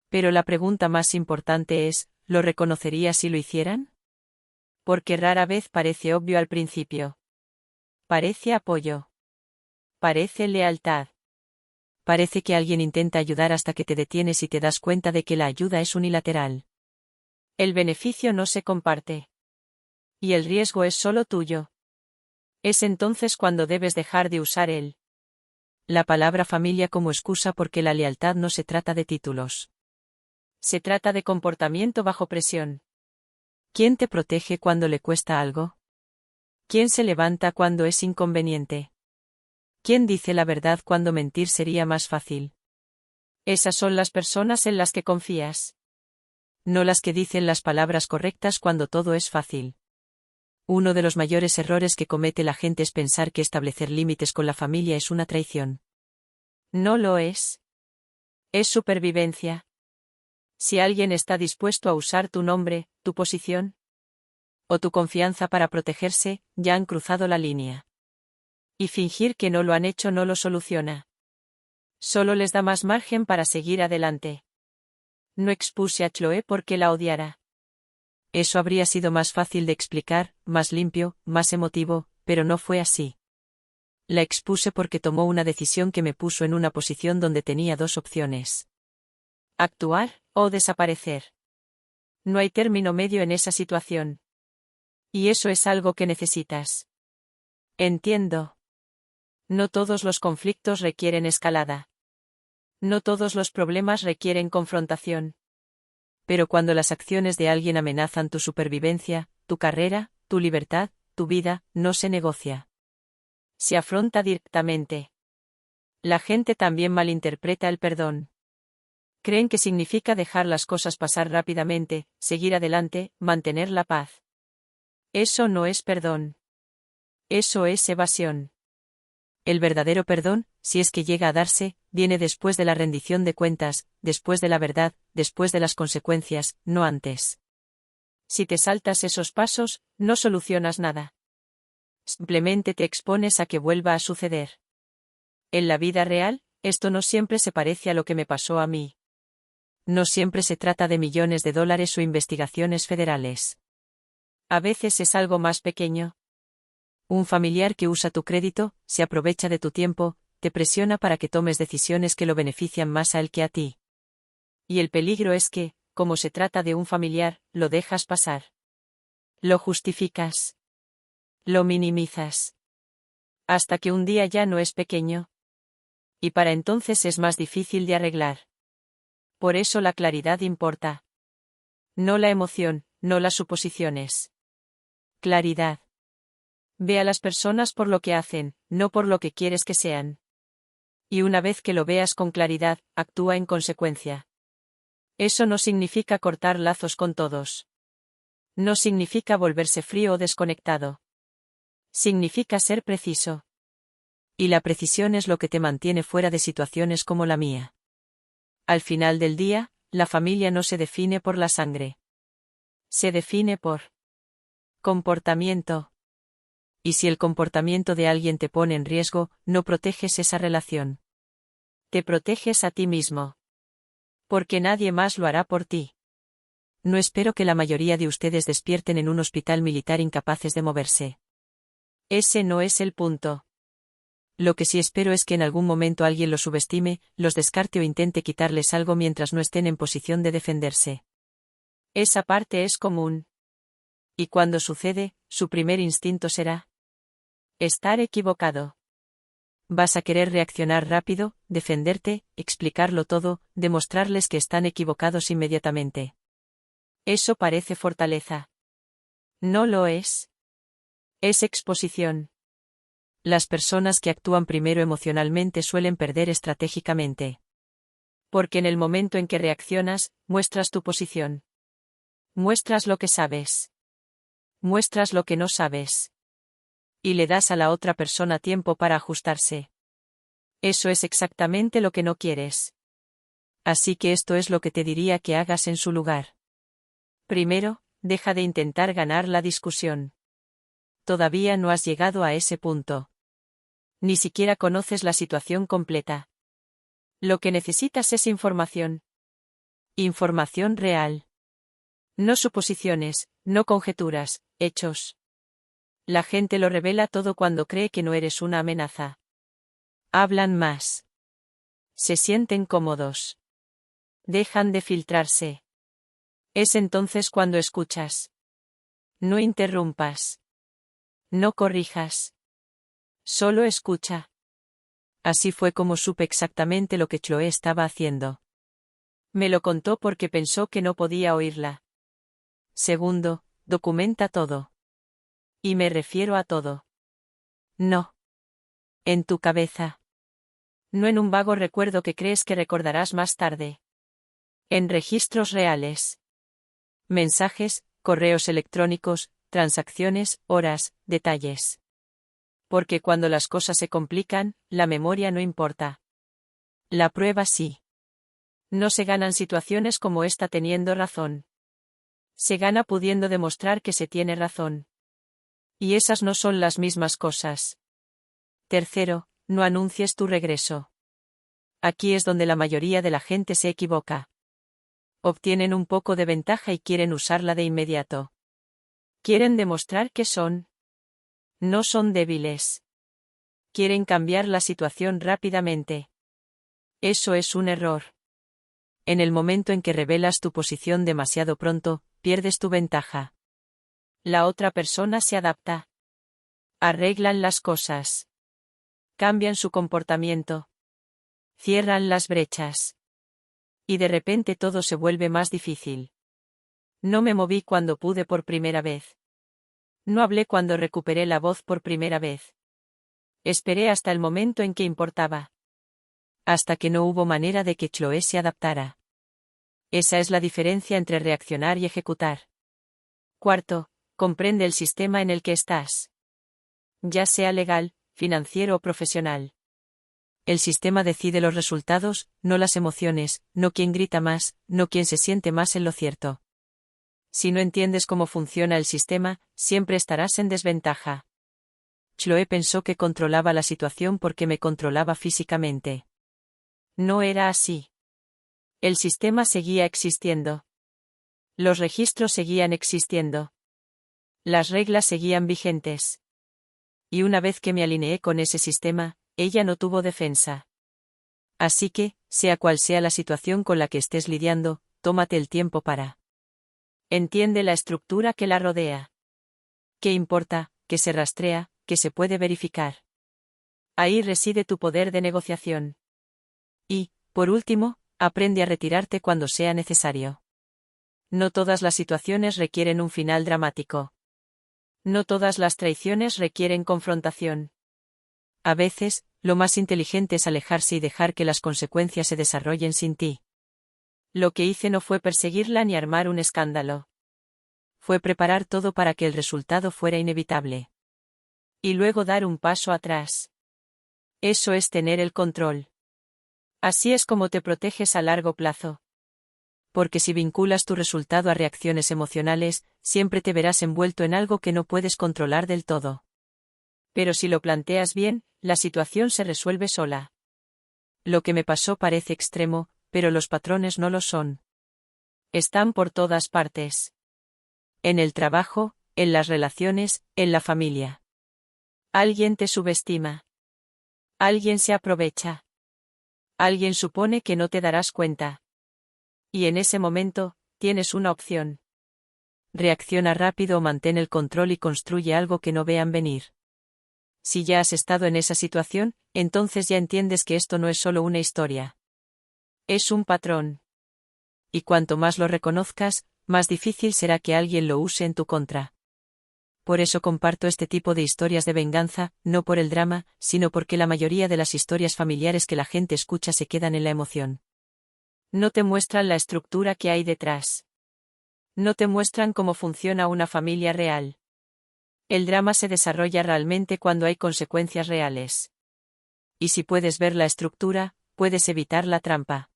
Pero la pregunta más importante es, ¿lo reconocerías si lo hicieran? Porque rara vez parece obvio al principio. Parece apoyo. Parece lealtad. Parece que alguien intenta ayudar hasta que te detienes y te das cuenta de que la ayuda es unilateral. El beneficio no se comparte. Y el riesgo es solo tuyo. Es entonces cuando debes dejar de usar la palabra familia como excusa porque la lealtad no se trata de títulos. Se trata de comportamiento bajo presión. ¿Quién te protege cuando le cuesta algo? ¿Quién se levanta cuando es inconveniente? ¿Quién dice la verdad cuando mentir sería más fácil? Esas son las personas en las que confías. No las que dicen las palabras correctas cuando todo es fácil. Uno de los mayores errores que comete la gente es pensar que establecer límites con la familia es una traición. No lo es. Es supervivencia. Si alguien está dispuesto a usar tu nombre, tu posición o tu confianza para protegerse, ya han cruzado la línea. Y fingir que no lo han hecho no lo soluciona. Solo les da más margen para seguir adelante. No expuse a Chloe porque la odiara. Eso habría sido más fácil de explicar, más limpio, más emotivo, pero no fue así. La expuse porque tomó una decisión que me puso en una posición donde tenía dos opciones. Actuar, o desaparecer. No hay término medio en esa situación. Y eso es algo que necesitas. Entiendo. No todos los conflictos requieren escalada. No todos los problemas requieren confrontación. Pero cuando las acciones de alguien amenazan tu supervivencia, tu carrera, tu libertad, tu vida, no se negocia. Se afronta directamente. La gente también malinterpreta el perdón. Creen que significa dejar las cosas pasar rápidamente, seguir adelante, mantener la paz. Eso no es perdón. Eso es evasión. El verdadero perdón, si es que llega a darse, viene después de la rendición de cuentas, después de la verdad, después de las consecuencias, no antes. Si te saltas esos pasos, no solucionas nada. Simplemente te expones a que vuelva a suceder. En la vida real, esto no siempre se parece a lo que me pasó a mí. No siempre se trata de millones de dólares o investigaciones federales. A veces es algo más pequeño. Un familiar que usa tu crédito, se aprovecha de tu tiempo, te presiona para que tomes decisiones que lo benefician más a él que a ti. Y el peligro es que, como se trata de un familiar, lo dejas pasar. Lo justificas. Lo minimizas. Hasta que un día ya no es pequeño. Y para entonces es más difícil de arreglar. Por eso la claridad importa. No la emoción, no las suposiciones. Claridad. Ve a las personas por lo que hacen, no por lo que quieres que sean. Y una vez que lo veas con claridad, actúa en consecuencia. Eso no significa cortar lazos con todos. No significa volverse frío o desconectado. Significa ser preciso. Y la precisión es lo que te mantiene fuera de situaciones como la mía. Al final del día, la familia no se define por la sangre. Se define por comportamiento. Y si el comportamiento de alguien te pone en riesgo, no proteges esa relación. Te proteges a ti mismo. Porque nadie más lo hará por ti. No espero que la mayoría de ustedes despierten en un hospital militar incapaces de moverse. Ese no es el punto. Lo que sí espero es que en algún momento alguien los subestime, los descarte o intente quitarles algo mientras no estén en posición de defenderse. Esa parte es común. Y cuando sucede, su primer instinto será estar equivocado. Vas a querer reaccionar rápido, defenderte, explicarlo todo, demostrarles que están equivocados inmediatamente. Eso parece fortaleza. No lo es. Es exposición. Las personas que actúan primero emocionalmente suelen perder estratégicamente. Porque en el momento en que reaccionas, muestras tu posición. Muestras lo que sabes. Muestras lo que no sabes. Y le das a la otra persona tiempo para ajustarse. Eso es exactamente lo que no quieres. Así que esto es lo que te diría que hagas en su lugar. Primero, deja de intentar ganar la discusión. Todavía no has llegado a ese punto. Ni siquiera conoces la situación completa. Lo que necesitas es información. Información real. No suposiciones, no conjeturas, hechos. La gente lo revela todo cuando cree que no eres una amenaza. Hablan más. Se sienten cómodos. Dejan de filtrarse. Es entonces cuando escuchas. No interrumpas. No corrijas. Solo escucha. Así fue como supe exactamente lo que Chloe estaba haciendo. Me lo contó porque pensó que no podía oírla. Segundo, documenta todo. Y me refiero a todo. No. En tu cabeza. No en un vago recuerdo que crees que recordarás más tarde. En registros reales. Mensajes, correos electrónicos, transacciones, horas, detalles. Porque cuando las cosas se complican, la memoria no importa. La prueba sí. No se ganan situaciones como esta teniendo razón. Se gana pudiendo demostrar que se tiene razón. Y esas no son las mismas cosas. Tercero, no anuncies tu regreso. Aquí es donde la mayoría de la gente se equivoca. Obtienen un poco de ventaja y quieren usarla de inmediato. Quieren demostrar que son. No son débiles. Quieren cambiar la situación rápidamente. Eso es un error. En el momento en que revelas tu posición demasiado pronto, pierdes tu ventaja. La otra persona se adapta. Arreglan las cosas. Cambian su comportamiento. Cierran las brechas. Y de repente todo se vuelve más difícil. No me moví cuando pude por primera vez. No hablé cuando recuperé la voz por primera vez. Esperé hasta el momento en que importaba. Hasta que no hubo manera de que Chloe se adaptara. Esa es la diferencia entre reaccionar y ejecutar. Cuarto, comprende el sistema en el que estás. Ya sea legal, financiero o profesional. El sistema decide los resultados, no las emociones, no quién grita más, no quién se siente más en lo cierto. Si no entiendes cómo funciona el sistema, siempre estarás en desventaja. Chloe pensó que controlaba la situación porque me controlaba físicamente. No era así. El sistema seguía existiendo. Los registros seguían existiendo. Las reglas seguían vigentes. Y una vez que me alineé con ese sistema, ella no tuvo defensa. Así que, sea cual sea la situación con la que estés lidiando, tómate el tiempo para. Entiende la estructura que la rodea. ¿Qué importa? ¿Qué se rastrea? ¿Qué se puede verificar? Ahí reside tu poder de negociación. Y, por último, aprende a retirarte cuando sea necesario. No todas las situaciones requieren un final dramático. No todas las traiciones requieren confrontación. A veces, lo más inteligente es alejarse y dejar que las consecuencias se desarrollen sin ti. Lo que hice no fue perseguirla ni armar un escándalo. Fue preparar todo para que el resultado fuera inevitable. Y luego dar un paso atrás. Eso es tener el control. Así es como te proteges a largo plazo. Porque si vinculas tu resultado a reacciones emocionales, siempre te verás envuelto en algo que no puedes controlar del todo. Pero si lo planteas bien, la situación se resuelve sola. Lo que me pasó parece extremo, pero los patrones no lo son. Están por todas partes. En el trabajo, en las relaciones, en la familia. Alguien te subestima. Alguien se aprovecha. Alguien supone que no te darás cuenta. Y en ese momento, tienes una opción. Reacciona rápido o mantén el control y construye algo que no vean venir. Si ya has estado en esa situación, entonces ya entiendes que esto no es solo una historia. Es un patrón. Y cuanto más lo reconozcas, más difícil será que alguien lo use en tu contra. Por eso comparto este tipo de historias de venganza, no por el drama, sino porque la mayoría de las historias familiares que la gente escucha se quedan en la emoción. No te muestran la estructura que hay detrás. No te muestran cómo funciona una familia real. El drama se desarrolla realmente cuando hay consecuencias reales. Y si puedes ver la estructura, puedes evitar la trampa.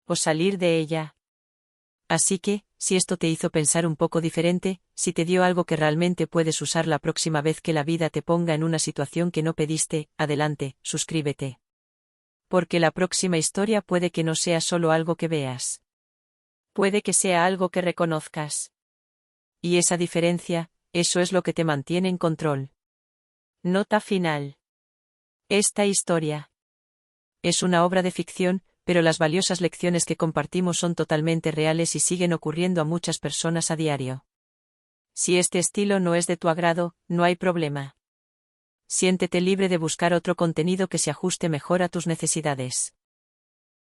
O salir de ella. Así que, si esto te hizo pensar un poco diferente, si te dio algo que realmente puedes usar la próxima vez que la vida te ponga en una situación que no pediste, adelante, suscríbete. Porque la próxima historia puede que no sea solo algo que veas. Puede que sea algo que reconozcas. Y esa diferencia, eso es lo que te mantiene en control. Nota final. Esta historia es una obra de ficción, pero las valiosas lecciones que compartimos son totalmente reales y siguen ocurriendo a muchas personas a diario. Si este estilo no es de tu agrado, no hay problema. Siéntete libre de buscar otro contenido que se ajuste mejor a tus necesidades.